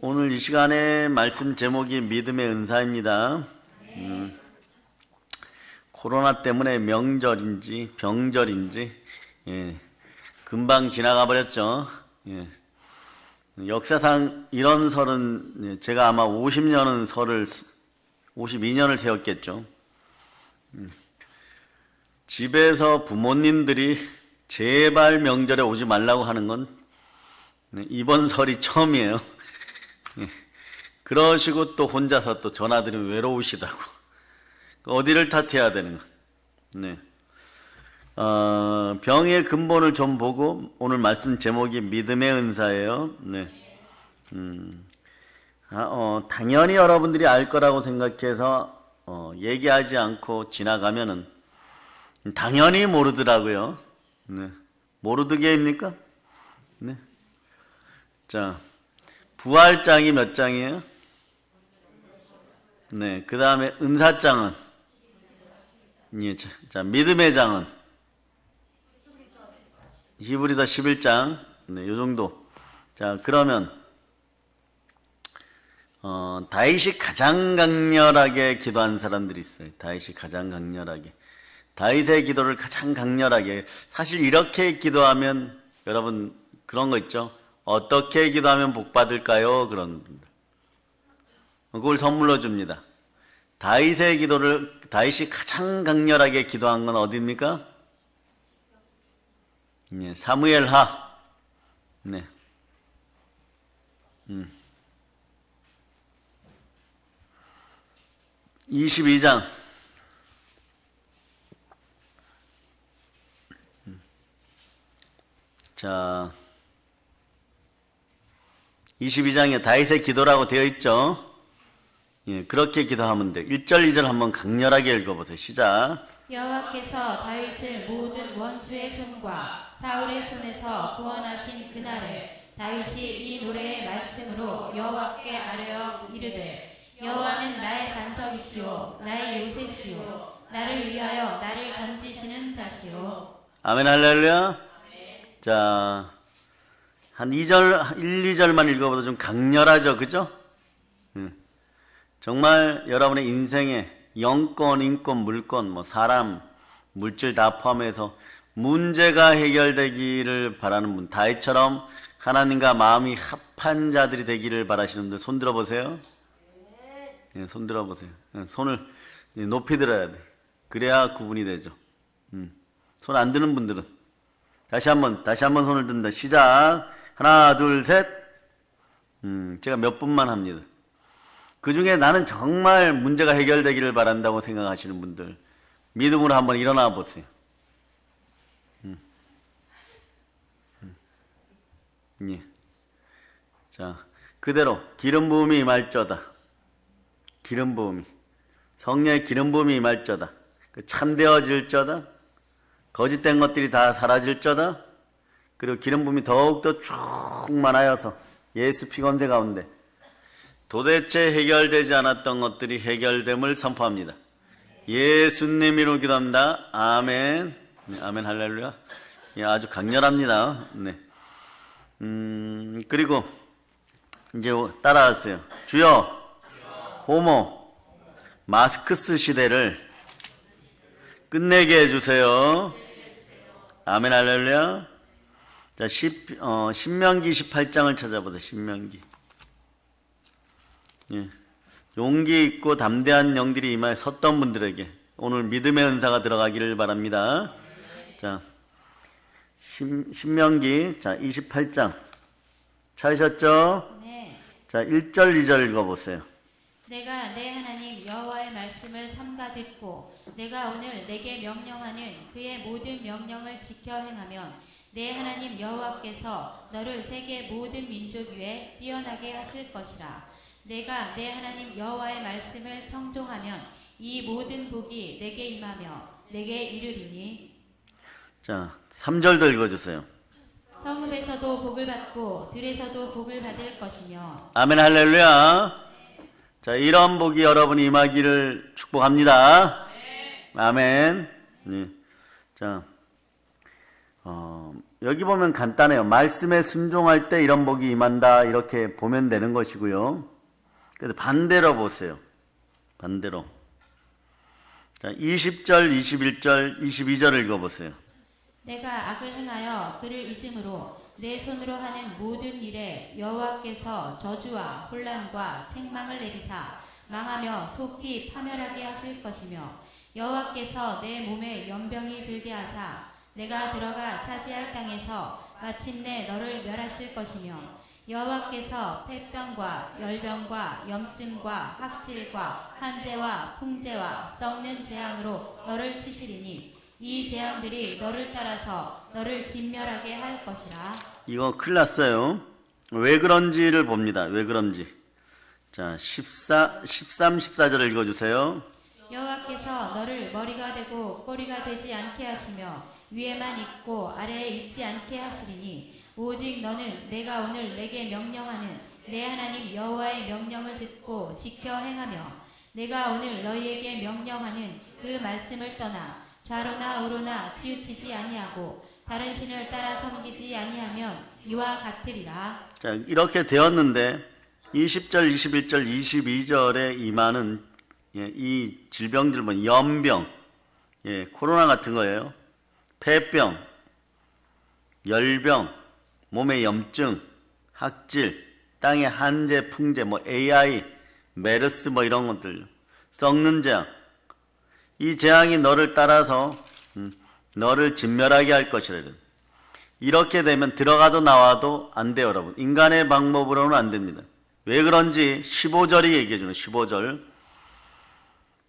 오늘 이 시간에 말씀 제목이 믿음의 은사입니다. 코로나 때문에 명절인지 병절인지 금방 지나가 버렸죠. 역사상 이런 설은 제가 아마 52년을 세웠겠죠. 집에서 부모님들이 제발 명절에 오지 말라고 하는 건 이번 설이 처음이에요. 그러시고 또 혼자서 또 전화드리면 외로우시다고. 어디를 탓해야 되는 거. 병의 근본을 좀 보고 오늘 말씀 제목이 믿음의 은사예요. 당연히 여러분들이 알 거라고 생각해서 얘기하지 않고 지나가면은 당연히 모르더라고요. 모르드게입니까? 자, 부활장이 몇 장이에요? 그 다음에 은사장은? 자, 믿음의 장은? 히브리서 11장. 요 정도. 자, 그러면, 다윗이 가장 강렬하게 기도한 사람들이 있어요. 다윗이 가장 강렬하게. 다윗의 기도를 가장 강렬하게. 사실 이렇게 기도하면, 여러분, 그런 거 있죠? 어떻게 기도하면 복 받을까요? 그런 분들. 그걸 선물로 줍니다. 다윗의 기도를 다윗이 가장 강렬하게 기도한 건 어디입니까? 사무엘하. 22장. 자, 22장에 다윗의 기도라고 되어 있죠. 그렇게 기도하면 돼. 1절, 2절 한번 강렬하게 읽어보세요. 시작. 여호와께서 다윗을 모든 원수의 손과 사울의 손에서 구원하신 그날을 다윗이 이 노래의 말씀으로 여호와께 아뢰어 이르되 여호와는 나의 반석이시오 나의 요새시오 나를 위하여 나를 건지시는 자시오. 아멘 할렐루야. 자, 한 2절, 1, 2절만 읽어봐도 좀 강렬하죠. 그죠? 정말 여러분의 인생에 영권, 인권, 물권, 사람, 물질 다 포함해서 문제가 해결되기를 바라는 분, 다윗처럼 하나님과 마음이 합한 자들이 되기를 바라시는 분들 손 들어보세요. 손 들어보세요. 손을 높이 들어야 돼. 그래야 구분이 되죠. 손 안 드는 분들은 다시 한번 손을 든다. 시작. 하나, 둘, 셋. 제가 몇 분만 합니다. 그 중에 나는 정말 문제가 해결되기를 바란다고 생각하시는 분들, 믿음으로 한번 일어나 보세요. 자, 그대로 기름 부음이 임할저다. 기름 부음이. 성령의 기름 부음이 임할저다. 참되어질저다. 거짓된 것들이 다 사라질저다. 그리고 기름 부음이 더욱더 충만하여서 예수 피건세 가운데 도대체 해결되지 않았던 것들이 해결됨을 선포합니다. 예수님 이름으로 기도합니다. 아멘. 아멘 할렐루야. 아주 강렬합니다. 그리고 이제 따라하세요. 주여, 호모 마스크스 시대를 끝내게 해주세요. 아멘 할렐루야. 자, 신명기 28장을 찾아보세요. 신명기. 용기 있고 담대한 영들이 임하여 섰던 분들에게 오늘 믿음의 은사가 들어가기를 바랍니다. 자, 신명기 28장 찾으셨죠? 네. 자, 1절, 2절 읽어보세요. 내가 내 하나님 여호와의 말씀을 삼가 듣고 내가 오늘 내게 명령하는 그의 모든 명령을 지켜 행하면 내 하나님 여호와께서 너를 세계 모든 민족 위에 뛰어나게 하실 것이라. 내가 내 하나님 여호와의 말씀을 청종하면 이 모든 복이 내게 임하며 내게 이르리니. 자, 3절도 읽어주세요. 성읍에서도 복을 받고 들에서도 복을 받을 것이며. 아멘 할렐루야. 자, 이런 복이 여러분이 임하기를 축복합니다. 아멘. 자, 여기 보면 간단해요. 말씀에 순종할 때 이런 복이 임한다 이렇게 보면 되는 것이고요. 그래서 반대로 보세요. 반대로. 자, 20절, 21절, 22절을 읽어보세요. 내가 악을 행하여 그를 잊음으로 내 손으로 하는 모든 일에 여호와께서 저주와 혼란과 책망을 내리사 망하며 속히 파멸하게 하실 것이며 여호와께서 내 몸에 연병이 들게 하사 내가 들어가 차지할 땅에서 마침내 너를 멸하실 것이며 여호와께서 폐병과 열병과 염증과 학질과 한재와 풍재와 썩는 재앙으로 너를 치시리니 이 재앙들이 너를 따라서 너를 진멸하게 할 것이라. 이거 큰일 났어요. 왜 그런지를 봅니다. 왜 그런지. 자, 13, 14절을 읽어주세요. 여호와께서 너를 머리가 되고 꼬리가 되지 않게 하시며 위에만 있고 아래에 있지 않게 하시리니 오직 너는 내가 오늘 내게 명령하는 내 하나님 여호와의 명령을 듣고 지켜 행하며 내가 오늘 너희에게 명령하는 그 말씀을 떠나 좌로나 우로나 치우치지 아니하고 다른 신을 따라 섬기지 아니하면 이와 같으리라. 자, 이렇게 되었는데 20절, 21절, 22절에 임하는 이 질병들 보면 연병, 코로나 같은 거예요. 폐병, 열병, 몸의 염증, 학질, 땅의 한재, 풍재, AI, 메르스 이런 것들, 썩는 재앙. 이 재앙이 너를 따라서 너를 진멸하게 할 것이라. 이렇게 되면 들어가도 나와도 안 돼요, 여러분. 인간의 방법으로는 안 됩니다. 왜 그런지 15절이 얘기해 주는 15절.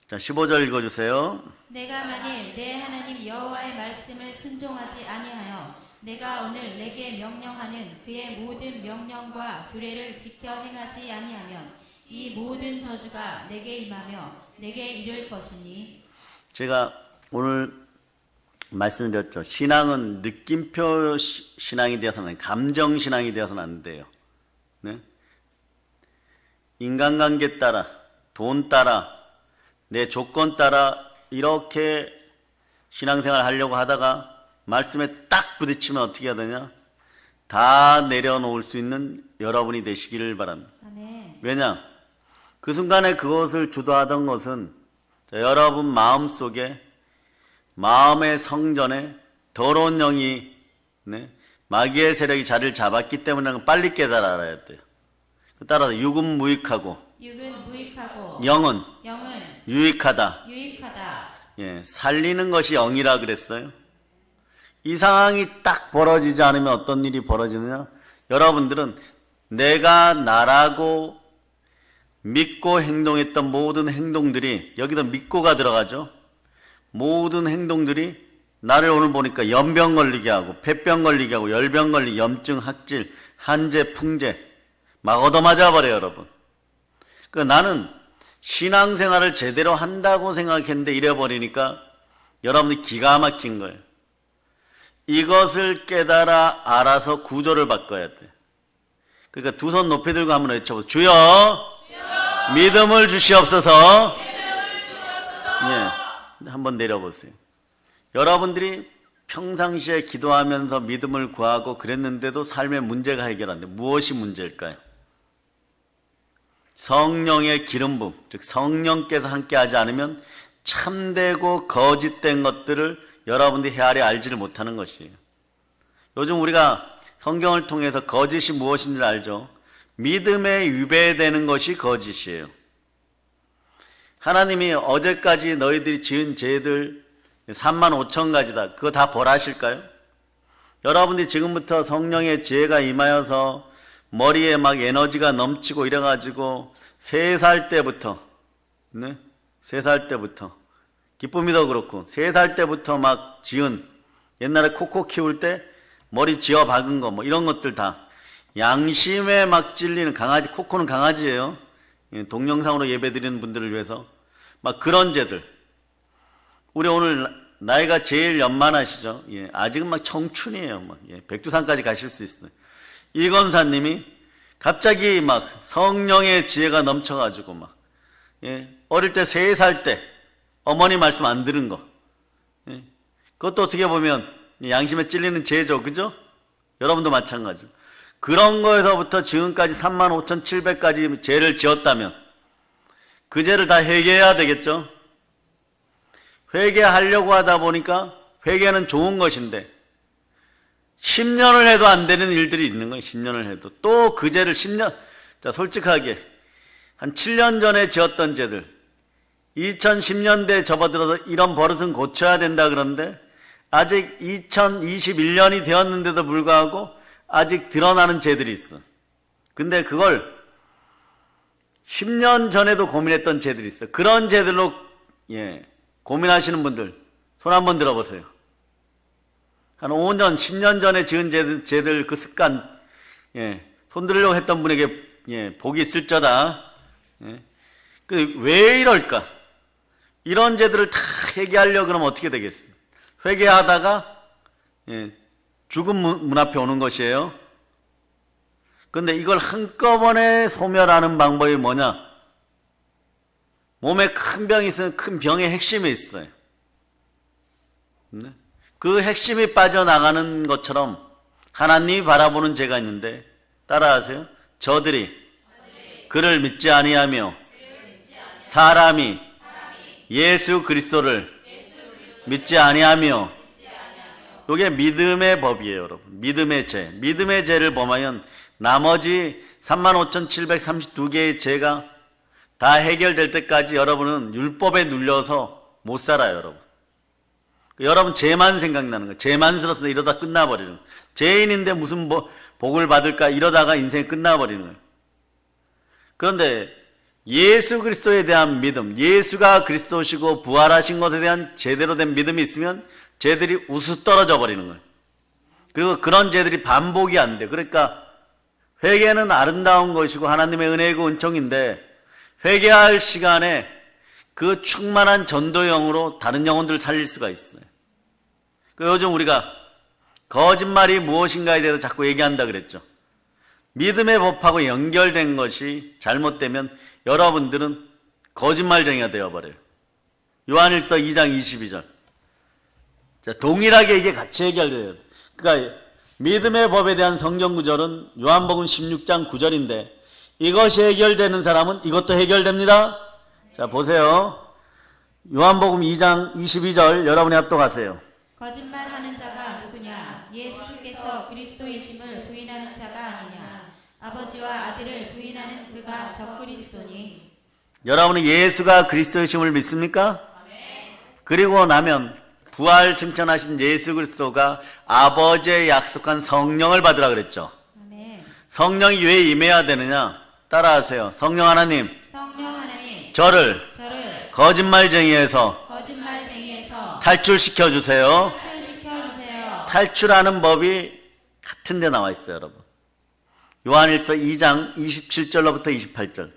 자, 15절 읽어주세요. 내가 만일 내 하나님 여호와의 말씀을 순종하지 아니하여 내가 오늘 내게 명령하는 그의 모든 명령과 규례를 지켜 행하지 아니하면 이 모든 저주가 내게 임하며 내게 이를 것이니. 제가 오늘 말씀드렸죠. 신앙은 느낌표 신앙이 되어서는 아니고 감정 신앙이 되어서는 안 돼요. 네? 인간관계 따라, 돈 따라, 내 조건 따라 이렇게 신앙생활 하려고 하다가 말씀에 딱 부딪히면 어떻게 해야 되냐? 다 내려놓을 수 있는 여러분이 되시기를 바랍니다. 아멘. 왜냐? 그 순간에 그것을 주도하던 것은 여러분 마음속에 마음의 성전에 더러운 영이 마귀의 세력이 자리를 잡았기 때문에 빨리 깨달아야 돼요. 따라서 육은 무익하고 영은 유익하다. 살리는 것이 영이라 그랬어요. 이 상황이 딱 벌어지지 않으면 어떤 일이 벌어지느냐? 여러분들은 내가 나라고 믿고 행동했던 모든 행동들이, 여기도 믿고가 들어가죠. 모든 행동들이 나를 오늘 보니까 연병 걸리게 하고 폐병 걸리게 하고 열병 걸리게, 염증, 학질, 한재, 풍재 막 얻어맞아 버려요, 여러분. 그러니까 나는 신앙생활을 제대로 한다고 생각했는데 이래버리니까 여러분들이 기가 막힌 거예요. 이것을 깨달아 알아서 구조를 바꿔야 돼. 그러니까 두 손 높이 들고 한번 외쳐보세요. 주여, 믿음을 주시옵소서. 한번 내려보세요. 여러분들이 평상시에 기도하면서 믿음을 구하고 그랬는데도 삶의 문제가 해결 안 돼. 무엇이 문제일까요? 성령의 기름 부음, 즉 성령께서 함께하지 않으면 참되고 거짓된 것들을 여러분들이 헤아려 알지를 못하는 것이에요. 요즘 우리가 성경을 통해서 거짓이 무엇인지 알죠? 믿음에 위배되는 것이 거짓이에요. 하나님이 어제까지 너희들이 지은 죄들 35,000가지다. 그거 다 벌하실까요? 여러분들이 지금부터 성령의 지혜가 임하여서 머리에 막 에너지가 넘치고 이래가지고 3살 때부터, 3살 때부터, 기쁨이도 그렇고 3살 때부터 막 지은, 옛날에 코코 키울 때 머리 지어 박은 거 이런 것들 다 양심에 막 찔리는 강아지, 코코는 강아지예요. 동영상으로 예배드리는 분들을 위해서 막 그런 죄들. 우리 오늘 나이가 제일 연만하시죠? 아직은 막 청춘이에요. 백두산까지 가실 수 있어요. 이건사님이 갑자기 막 성령의 지혜가 넘쳐가지고 어릴 때 3살 때 어머니 말씀 안 들은 거. 그것도 어떻게 보면 양심에 찔리는 죄죠. 그죠? 여러분도 마찬가지로. 그런 거에서부터 지금까지 35,700가지 죄를 지었다면 그 죄를 다 회개해야 되겠죠. 회개하려고 하다 보니까 회개는 좋은 것인데 10년을 해도 안 되는 일들이 있는 거예요. 10년을 해도. 또 그 죄를 10년, 자, 솔직하게 한 7년 전에 지었던 죄들 2010년대에 접어들어서 이런 버릇은 고쳐야 된다 그러는데 아직 2021년이 되었는데도 불구하고 아직 드러나는 죄들이 있어. 근데 그걸 10년 전에도 고민했던 죄들이 있어. 그런 죄들로 고민하시는 분들 손 한번 들어보세요. 한 5년, 10년 전에 지은 죄들 그 습관 손 들으려고 했던 분에게 복이 있을저다. 왜 이럴까? 이런 죄들을 다 회개하려고 그러면 어떻게 되겠어요? 회개하다가 죽음 문 앞에 오는 것이에요. 근데 이걸 한꺼번에 소멸하는 방법이 뭐냐? 몸에 큰 병이 있으면 큰 병의 핵심이 있어요. 그 핵심이 빠져나가는 것처럼 하나님이 바라보는 죄가 있는데 따라하세요. 저들이 그를 믿지 아니하며 사람이 예수 그리스도를 믿지 아니하며, 이게 믿음의 법이에요, 여러분. 믿음의 죄. 믿음의 죄를 범하면 나머지 35,732개의 죄가 다 해결될 때까지 여러분은 율법에 눌려서 못 살아요, 여러분. 여러분 죄만 생각나는 거예요. 죄만스러워서 이러다 끝나버리는 거예요. 죄인인데 무슨 복을 받을까 이러다가 인생이 끝나버리는 거예요. 그런데 예수 그리스도에 대한 믿음, 예수가 그리스도시고 부활하신 것에 대한 제대로 된 믿음이 있으면 죄들이 우수 떨어져 버리는 거예요. 그리고 그런 죄들이 반복이 안 돼. 그러니까 회개는 아름다운 것이고 하나님의 은혜이고 은총인데 회개할 시간에 그 충만한 전도 영으로 다른 영혼들을 살릴 수가 있어요. 요즘 우리가 거짓말이 무엇인가에 대해서 자꾸 얘기한다 그랬죠. 믿음의 법하고 연결된 것이 잘못되면 여러분들은 거짓말쟁이가 되어버려요. 요한일서 2장 22절. 자, 동일하게 이게 같이 해결돼요. 그러니까 믿음의 법에 대한 성경 구절은 요한복음 16장 9절인데 이것이 해결되는 사람은 이것도 해결됩니다. 자, 보세요. 요한복음 2장 22절 여러분이 합독하세요. 거짓말하는 자가 누구냐? 예수께서 그리스도이심을 부인하는 자가 아니냐? 아버지와 아들을 부인하는 그가 적그리스도니. 여러분이 예수가 그리스도이심을 믿습니까? 그리고 나면 부활 승천하신 예수 그리스도가 아버지의 약속한 성령을 받으라 그랬죠. 아멘. 성령이 왜 임해야 되느냐? 따라하세요. 성령 하나님, 저를 거짓말쟁이에서 탈출시켜 주세요. 탈출하는 법이 같은 데 나와 있어요, 여러분. 요한일서 2장 27절로부터 28절.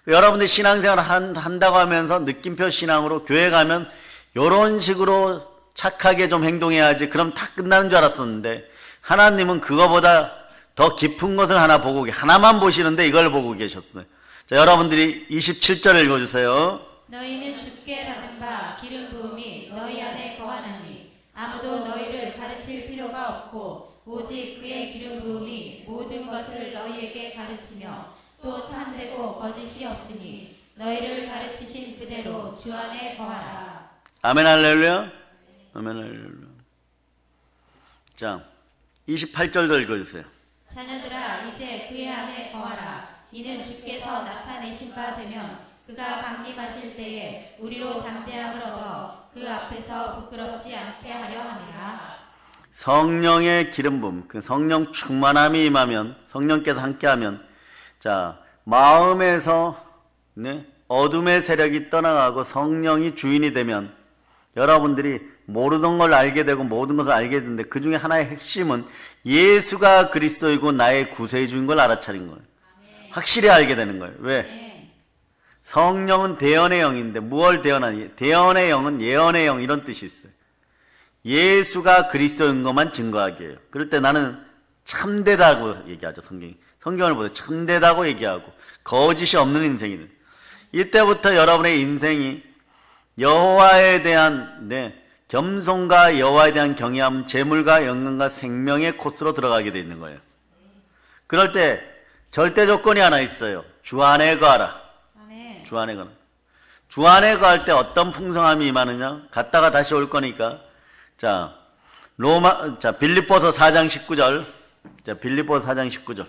여러분들 신앙생활 한다고 하면서 느낌표 신앙으로 교회 가면 이런 식으로 착하게 좀 행동해야지 그럼 다 끝나는 줄 알았었는데 하나님은 그거보다 더 깊은 것을 하나만 보시는데 이걸 보고 계셨어요. 자, 여러분들이 27절을 읽어주세요. 너희는 주께 받은 바 기름 부음이 너희 안에 거하나니 아무도 너희를 가르칠 필요가 없고 오직 그의 기름 부음이 모든 것을 너희에게 가르치며 또 참되고 거짓이 없으니 너희를 가르치신 그대로 주 안에 거하라. 아멘 할렐루야. 아멘 할렐루야. 자, 28절도 읽어주세요. 자녀들아 이제 그의 안에 거하라. 이는 주께서 나타내신 바 되면 그가 강림하실 때에 우리로 담대함을 얻어 그 앞에서 부끄럽지 않게 하려 함이라. 성령의 기름 부음, 그 성령 충만함이 임하면, 성령께서 함께하면, 자, 마음에서 어둠의 세력이 떠나가고 성령이 주인이 되면 여러분들이 모르던 걸 알게 되고 모든 것을 알게 되는데 그 중에 하나의 핵심은 예수가 그리스도이고 나의 구세주인 걸 알아차린 거예요. 확실히 알게 되는 거예요. 왜? 성령은 대언의 영인데 무엇을 대언하니? 대언의 영은 예언의 영 이런 뜻이 있어요. 예수가 그리스도인 것만 증거하게 해요. 그럴 때 나는 참되다고 얘기하죠. 성경을 보세요. 참되다고 얘기하고 거짓이 없는 인생이 돼요. 이때부터 여러분의 인생이 여호와에 대한 겸손과 여호와에 대한 경외함, 재물과 영광과 생명의 코스로 들어가게 돼 있는 거예요. 그럴 때 절대 조건이 하나 있어요. 주 안에 거하라. 아멘. 주 안에 거하라. 주 안에 거할 때 어떤 풍성함이 임하느냐? 갔다가 다시 올 거니까. 자, 빌립보서 4장 19절. 자, 빌립보서 4장 19절.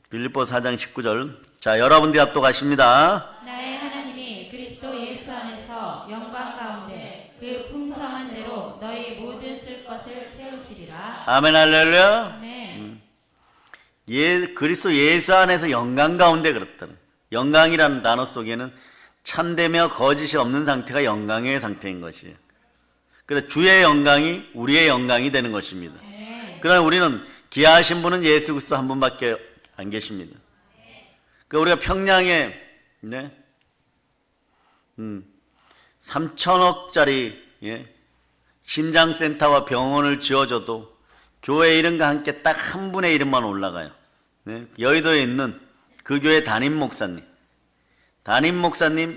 빌립보서 4장 19절. 자, 여러분들이 합독하십니다. 나의 하나님이 그리스도 예수 안에서 영광 가운데 그 풍성한 대로 너희 모든 쓸 것을 채우시리라. 아멘, 할렐루야. 아멘. 그리스도 예수 안에서 영광 가운데 그렇다는. 영광이라는 단어 속에는 참되며 거짓이 없는 상태가 영광의 상태인 것이에요. 그래서 주의 영광이 우리의 영광이 되는 것입니다. 그러나 우리는 귀하신 분은 예수 그리스도 한 분밖에 안 계십니다. 그러니까 우리가 평양에 3천억짜리 심장센터와 병원을 지어줘도 교회 이름과 함께 딱 한 분의 이름만 올라가요. 여의도에 있는 그 교회 담임 목사님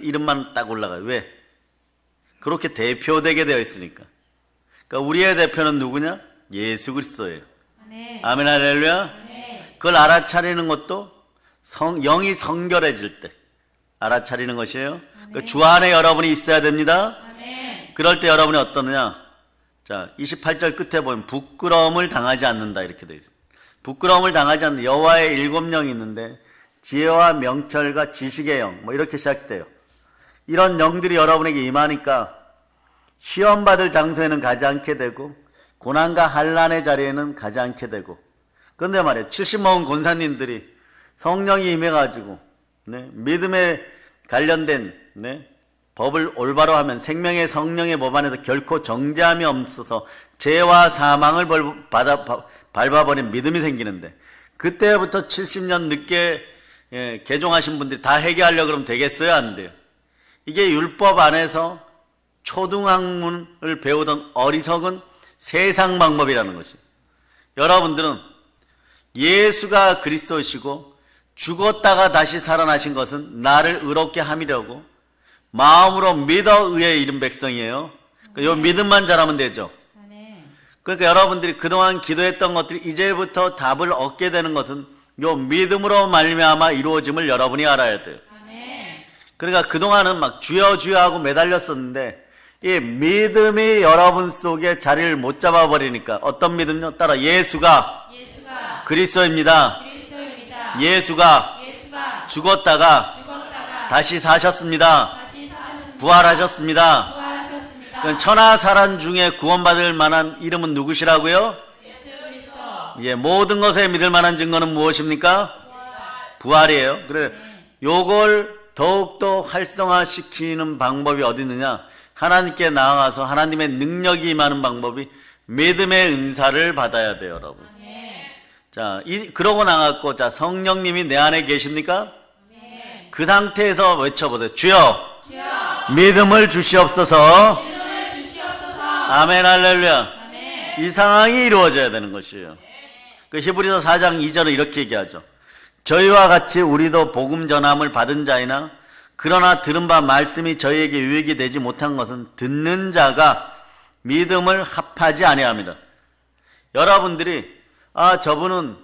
이름만 딱 올라가요. 왜? 그렇게 대표되게 되어 있으니까. 그러니까 우리의 대표는 누구냐? 예수 그리스도예요. 아멘, 할렐루야. 그걸 알아차리는 것도 영이 성결해질 때 알아차리는 것이에요. 그러니까 주 안에 여러분이 있어야 됩니다. 그럴 때 여러분이 어떠느냐? 자, 28절 끝에 보면 부끄러움을 당하지 않는다 이렇게 되어 있습니다. 부끄러움을 당하지 않는 여호와의 7영이 있는데 지혜와 명철과 지식의 영 이렇게 시작돼요. 이런 영들이 여러분에게 임하니까 시험 받을 장소에는 가지 않게 되고 고난과 환난의 자리에는 가지 않게 되고. 그런데 말이에요, 70 먹은 권사님들이 성령이 임해가지고 믿음에 관련된 법을 올바로 하면 생명의 성령의 법 안에서 결코 정죄함이 없어서 죄와 사망을 밟아버린 믿음이 생기는데, 그때부터 70년 늦게 개종하신 분들이 다 회개하려고 그러면 되겠어요? 안 돼요. 이게 율법 안에서 초등학문을 배우던 어리석은 세상 방법이라는 것이. 여러분들은 예수가 그리스도시고 죽었다가 다시 살아나신 것은 나를 의롭게 함이려고 마음으로 믿어 의에 이른 백성이에요. 이 믿음만 잘하면 되죠. 그러니까 여러분들이 그동안 기도했던 것들이 이제부터 답을 얻게 되는 것은 이 믿음으로 말미암아 이루어짐을 여러분이 알아야 돼요. 그러니까 그동안은 막 주여 주여 하고 매달렸었는데 이 믿음이 여러분 속에 자리를 못 잡아버리니까, 어떤 믿음요? 따라 예수가 그리스도입니다. 예수가 죽었다가 다시 사셨습니다. 부활하셨습니다. 천하사란 중에 구원받을 만한 이름은 누구시라고요? 예, 모든 것에 믿을 만한 증거는 무엇입니까? 부활이에요. 그래, 요걸 더욱더 활성화시키는 방법이 어디 있느냐? 하나님께 나아가서 하나님의 능력이 임하는 방법이 믿음의 은사를 받아야 돼요, 여러분. 자, 그러고 나갔고, 자, 성령님이 내 안에 계십니까? 그 상태에서 외쳐보세요. 주여, 믿음을 주시옵소서. 아멘, 할렐루야. 이 상황이 이루어져야 되는 것이에요. 그 히브리서 4장 2절은 이렇게 얘기하죠. 저희와 같이 우리도 복음 전함을 받은 자이나 그러나 들은 바 말씀이 저희에게 유익이 되지 못한 것은 듣는 자가 믿음을 합하지 아니합니다. 여러분들이 저분은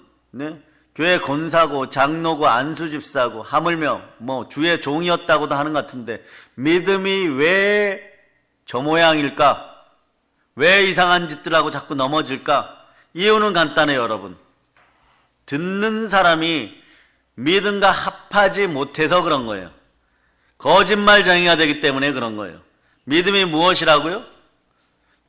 교회 권사고 장로고 안수집사고 하물며 주의 종이었다고도 하는 것 같은데 믿음이 왜 저 모양일까? 왜 이상한 짓들 하고 자꾸 넘어질까? 이유는 간단해요, 여러분. 듣는 사람이 믿음과 합하지 못해서 그런 거예요. 거짓말쟁이가 되기 때문에 그런 거예요. 믿음이 무엇이라고요?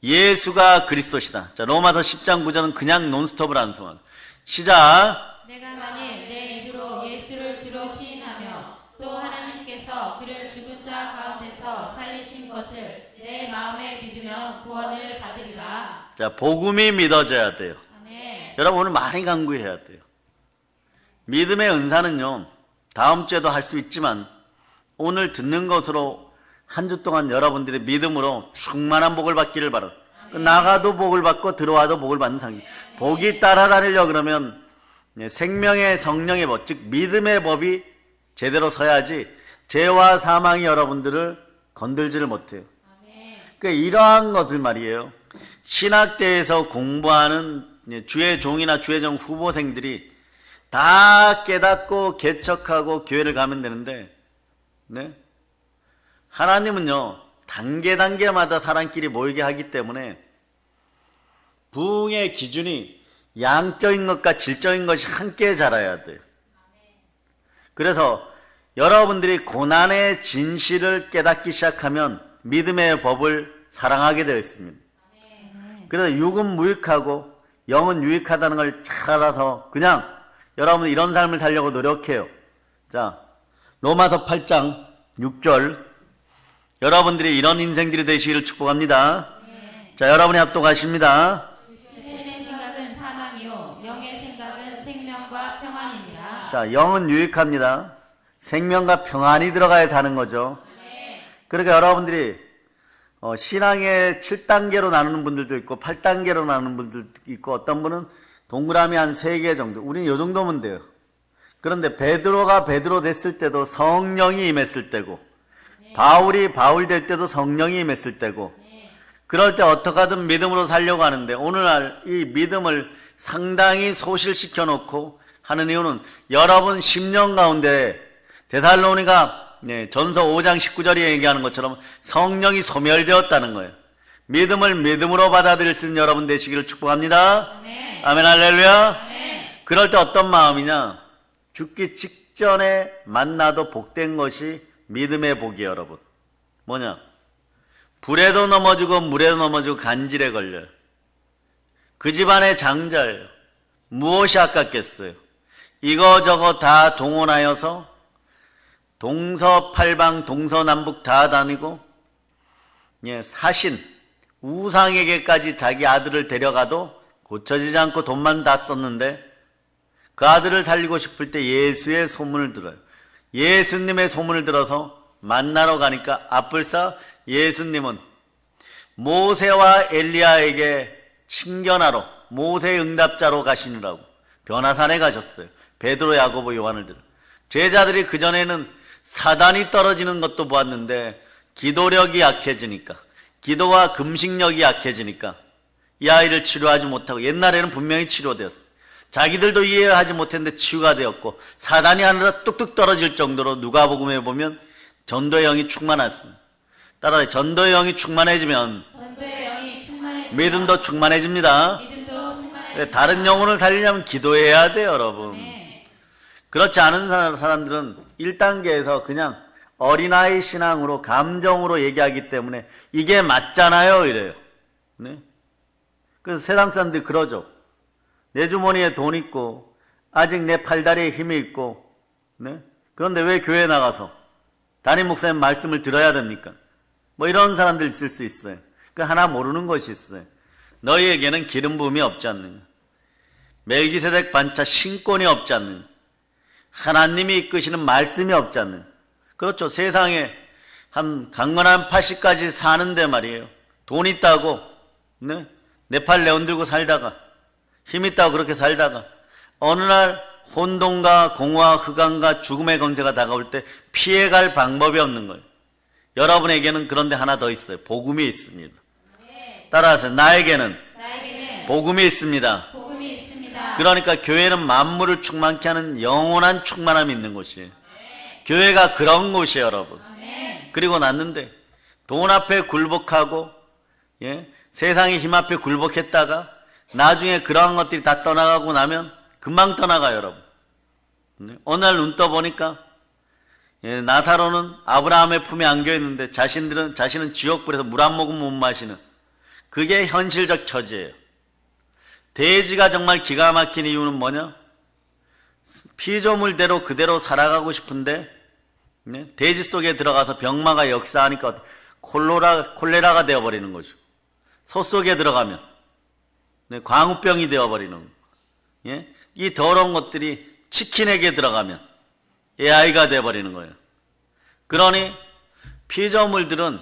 예수가 그리스도시다. 자, 로마서 10장 9절은 그냥 논스톱을 안송하고. 시작. 내가 만일 내 입으로 예수를 주로 시인하며 또 하나님께서 그를 죽은 자 가운데서 살리신 것을 내 마음에 믿으며 구원을 받으리라. 자, 복음이 믿어져야 돼요. 아멘. 여러분 오늘 많이 강구해야 돼요. 믿음의 은사는요, 다음 주에도 할 수 있지만 오늘 듣는 것으로 한 주 동안 여러분들의 믿음으로 충만한 복을 받기를 바라요. 나가도 복을 받고 들어와도 복을 받는 상태. 복이 따라다니려 그러면 생명의 성령의 법, 즉 믿음의 법이 제대로 서야지 죄와 사망이 여러분들을 건들지를 못해요. 그러니까 이러한 것을 말이에요. 신학대에서 공부하는 주의 종이나 주의 종 후보생들이 다 깨닫고 개척하고 교회를 가면 되는데, 네? 하나님은요, 단계마다 사람끼리 모이게 하기 때문에 부흥의 기준이 양적인 것과 질적인 것이 함께 자라야 돼요. 그래서 여러분들이 고난의 진실을 깨닫기 시작하면 믿음의 법을 사랑하게 되어 있습니다. 그래서 육은 무익하고 영은 유익하다는 걸 잘 알아서 그냥 여러분 이런 삶을 살려고 노력해요. 자, 로마서 8장 6절. 여러분들이 이런 인생들이 되시기를 축복합니다. 자, 여러분이 합독하십니다. 육신의 생각은 사망이요 영의 생각은 생명과 평안이니라. 자, 영은 유익합니다. 생명과 평안이 들어가야 사는 거죠. 그러니까 여러분들이 신앙의 7단계로 나누는 분들도 있고 8단계로 나누는 분들도 있고 어떤 분은 동그라미 한 3개 정도. 우리는 이 정도면 돼요. 그런데 베드로가 베드로 됐을 때도 성령이 임했을 때고 바울이 바울 될 때도 성령이 임했을 때고 그럴 때 어떻게 하든 믿음으로 살려고 하는데 오늘날 이 믿음을 상당히 소실시켜 놓고 하는 이유는 여러분 10년 가운데 데살로니가 전서 5장 19절에 얘기하는 것처럼 성령이 소멸되었다는 거예요. 믿음을 믿음으로 받아들일 수 있는 여러분 되시기를 축복합니다. 아멘, 아멘 할렐루야. 아멘. 그럴 때 어떤 마음이냐? 죽기 직전에 만나도 복된 것이 믿음의 복이에요, 여러분. 뭐냐? 불에도 넘어지고 물에도 넘어지고 간질에 걸려요. 그 집안의 장자예요. 무엇이 아깝겠어요? 이거저거 다 동원하여서 동서팔방 동서남북 다 다니고 사신 우상에게까지 자기 아들을 데려가도 고쳐지지 않고 돈만 다 썼는데 그 아들을 살리고 싶을 때 예수의 소문을 들어요. 예수님의 소문을 들어서 만나러 가니까 앞불사 예수님은 모세와 엘리야에게 친견하러 모세의 응답자로 가시느라고 변화산에 가셨어요. 베드로, 야고보, 요한을 들어. 제자들이 그전에는 사단이 떨어지는 것도 보았는데 기도력이 약해지니까 기도와 금식력이 약해지니까 이 아이를 치료하지 못하고 옛날에는 분명히 치료되었어요. 자기들도 이해하지 못했는데 치유가 되었고 사단이 하늘에 뚝뚝 떨어질 정도로 누가복음에 보면 전도의 영이 충만했습니다. 따라서 전도의 영이 충만해지면 믿음도 충만해집니다. 다른 영혼을 살리려면 기도해야 돼요, 여러분. 그렇지 않은 사람들은 1단계에서 그냥 어린아이 신앙으로 감정으로 얘기하기 때문에 이게 맞잖아요 이래요. 네? 그래서 세상 사람들이 그러죠. 내 주머니에 돈 있고 아직 내 팔다리에 힘이 있고 네? 그런데 왜 교회에 나가서 담임 목사님 말씀을 들어야 됩니까? 뭐 이런 사람들 있을 수 있어요. 그 하나 모르는 것이 있어요. 너희에게는 기름 부음이 없지 않느냐. 멜기세덱 반차 신권이 없지 않느냐. 하나님이 이끄시는 말씀이 없지 않느냐. 그렇죠. 세상에 한 강건한 80까지 사는데 말이에요. 돈 있다고 네? 내 팔 내어들고 살다가 힘 있다고 그렇게 살다가 어느 날 혼돈과 공허와 흑암과 죽음의 권세가 다가올 때 피해갈 방법이 없는 거예요. 여러분에게는 그런데 하나 더 있어요. 복음이 있습니다. 따라서 나에게는 복음이 있습니다. 그러니까 교회는 만물을 충만케 하는 영원한 충만함이 있는 곳이에요. 교회가 그런 곳이에요, 여러분. 그리고 났는데 돈 앞에 굴복하고 세상의 힘 앞에 굴복했다가 나중에 그러한 것들이 다 떠나가고 나면 금방 떠나가요, 여러분. 어느 날 눈 떠보니까 나사로는 아브라함의 품에 안겨있는데 자신은 지옥불에서 물 한 모금 못 마시는 그게 현실적 처지예요. 돼지가 정말 기가 막힌 이유는 뭐냐? 피조물대로 그대로 살아가고 싶은데 돼지 속에 들어가서 병마가 역사하니까 콜레라가 되어버리는 거죠. 소 속에 들어가면 광우병이 되어버리는 거예요. 이 더러운 것들이 치킨에게 들어가면 AI가 되어버리는 거예요. 그러니 피조물들은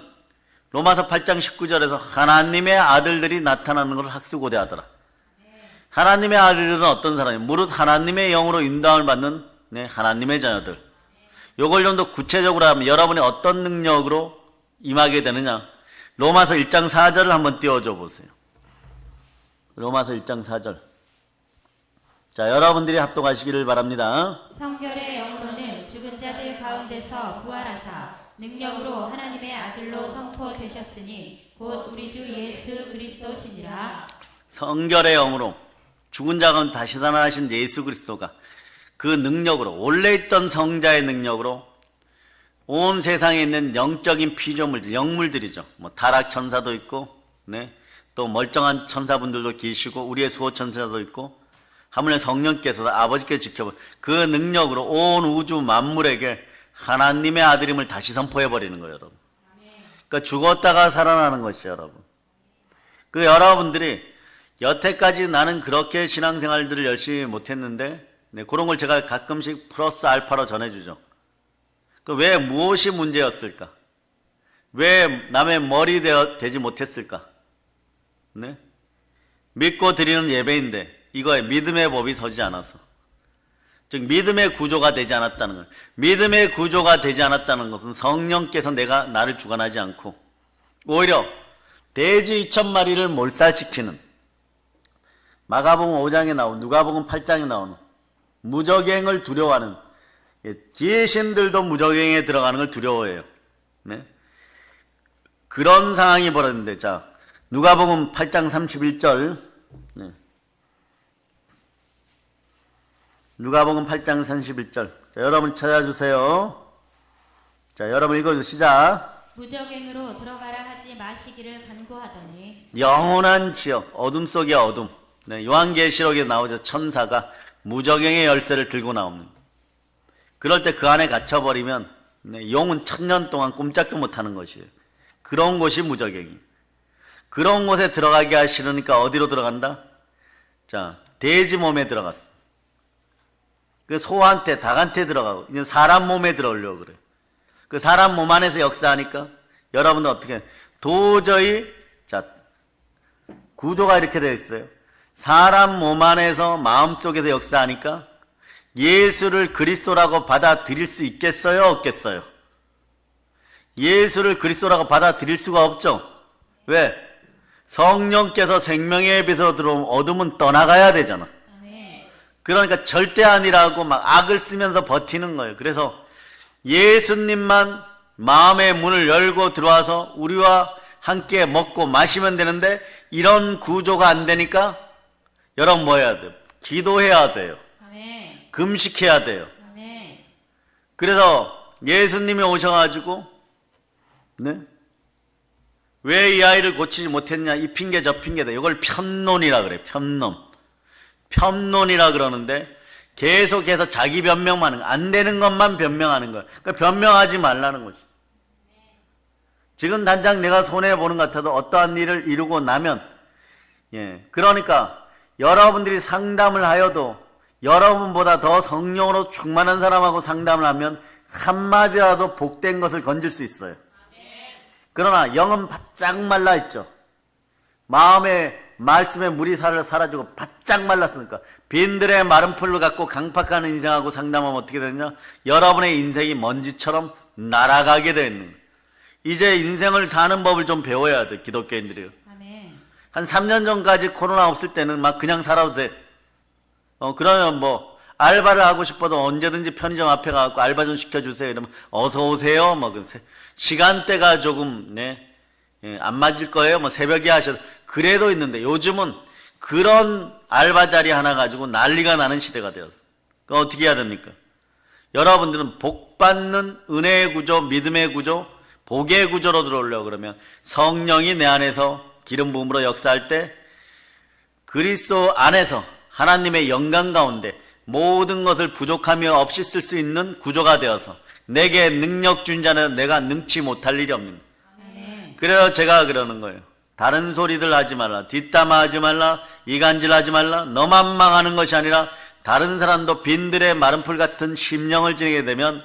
로마서 8장 19절에서 하나님의 아들들이 나타나는 것을 학수고대하더라. 하나님의 아들들은 어떤 사람이에요? 무릇 하나님의 영으로 인도함을 받는 하나님의 자녀들. 요걸 좀 더 구체적으로 하면 여러분이 어떤 능력으로 임하게 되느냐. 로마서 1장 4절을 한번 띄워줘 보세요. 로마서 1장 4절. 자, 여러분들이 합독하시기를 바랍니다. 성결의 영으로는 죽은 자들 가운데서 부활하사 능력으로 하나님의 아들로 선포되셨으니 곧 우리 주 예수 그리스도시니라. 성결의 영으로 죽은 자 가운데 다시 살아나신 예수 그리스도가 그 능력으로, 원래 있던 성자의 능력으로 온 세상에 있는 영적인 피조물들, 영물들이죠. 뭐 타락 천사도 있고, 네, 또 멀쩡한 천사분들도 계시고, 우리의 수호 천사도 있고, 하물며 성령께서 아버지께 지켜본 그 능력으로 온 우주 만물에게 하나님의 아들임을 다시 선포해 버리는 거예요, 여러분. 그러니까 죽었다가 살아나는 것이죠, 여러분. 그 여러분들이 여태까지 나는 그렇게 신앙생활들을 열심히 못했는데, 네, 그런 걸 제가 가끔씩 플러스 알파로 전해주죠. 왜 무엇이 문제였을까? 왜 남의 머리 되지 못했을까? 네? 믿고 드리는 예배인데 이거에 믿음의 법이 서지 않아서, 즉 믿음의 구조가 되지 않았다는 거예요. 믿음의 구조가 되지 않았다는 것은 성령께서 나를 주관하지 않고 오히려 돼지 2,000마리를 몰살시키는, 마가복음 5장에 나오는, 누가복음 8장에 나오는 무적행을 두려워하는, 지신들도 무적행에 들어가는 걸 두려워해요. 네? 그런 상황이 벌어졌는데, 자, 누가복음 8장 31절. 네. 누가복음 8장 31절. 자, 여러분 찾아주세요. 자, 여러분 읽어주세요. 시작. 무적행으로 들어가라 하지 마시기를 간구하더니. 영원한 지역, 어둠 속의 어둠. 네, 요한계시록에 나오죠. 천사가 무적행의 열쇠를 들고 나옵니다. 그럴 때 그 안에 갇혀버리면, 네, 영은 1000년 동안 꼼짝도 못하는 것이에요. 그런 곳이 무적행이에요. 그런 곳에 들어가게 하시려니까 어디로 들어간다? 자, 돼지 몸에 들어갔어. 그 소한테, 닭한테 들어가고, 이제 사람 몸에 들어오려고 그래. 그 사람 몸 안에서 역사하니까 여러분들 어떻게, 도저히, 자, 구조가 이렇게 되어 있어요. 사람 몸 안에서 마음속에서 역사하니까 예수를 그리스도라고 받아들일 수 있겠어요? 없겠어요? 예수를 그리스도라고 받아들일 수가 없죠. 왜? 성령께서 생명의 빛으로 들어오면 어둠은 떠나가야 되잖아. 그러니까 절대 아니라고 막 악을 쓰면서 버티는 거예요. 그래서 예수님만 마음의 문을 열고 들어와서 우리와 함께 먹고 마시면 되는데, 이런 구조가 안 되니까 여러분 뭐 해야 돼요? 기도해야 돼요. 아멘. 금식해야 돼요. 아멘. 그래서 예수님이 오셔가지고, 네? 왜 이 아이를 고치지 못했냐? 이 핑계 저 핑계다. 이걸 편론이라 그래. 편론이라 그러는데, 계속해서 자기 변명만 하는, 안 되는 것만 변명하는 거예요. 그러니까 변명하지 말라는 거지. 지금 당장 내가 손해보는 것 같아도 어떠한 일을 이루고 나면, 예, 그러니까 여러분들이 상담을 하여도 여러분보다 더 성령으로 충만한 사람하고 상담을 하면 한마디라도 복된 것을 건질 수 있어요. 그러나 영은 바짝 말라 있죠. 마음에 말씀의 물이 사라지고 바짝 말랐으니까, 빈들의 마른 풀을 갖고 강팍하는 인생하고 상담하면 어떻게 되느냐? 여러분의 인생이 먼지처럼 날아가게 되는 거예요. 이제 인생을 사는 법을 좀 배워야 돼, 기독교인들이요. 아멘. 한 3년 전까지 코로나 없을 때는 막 그냥 살아도 돼. 그러면 뭐 알바를 하고 싶어도 언제든지 편의점 앞에 가고 알바 좀 시켜주세요. 이러면 어서 오세요. 뭐 시간대가 조금, 네, 예, 안 맞을 거예요. 뭐 새벽에 하셔도. 그래도 있는데 요즘은 그런 알바 자리 하나 가지고 난리가 나는 시대가 되었어. 그럼 어떻게 해야 됩니까? 여러분들은 복 받는 은혜의 구조, 믿음의 구조, 복의 구조로 들어오려고 그러면 성령이 내 안에서 기름 부음으로 역사할 때 그리스도 안에서 하나님의 영광 가운데 모든 것을 부족하며 없이 쓸 수 있는 구조가 되어서 내게 능력 준 자는 내가 능치 못할 일이 없는 거예요. 그래서 제가 그러는 거예요. 다른 소리들 하지 말라, 뒷담화하지 말라, 이간질하지 말라. 너만 망하는 것이 아니라 다른 사람도 빈들의 마른 풀 같은 심령을 지니게 되면,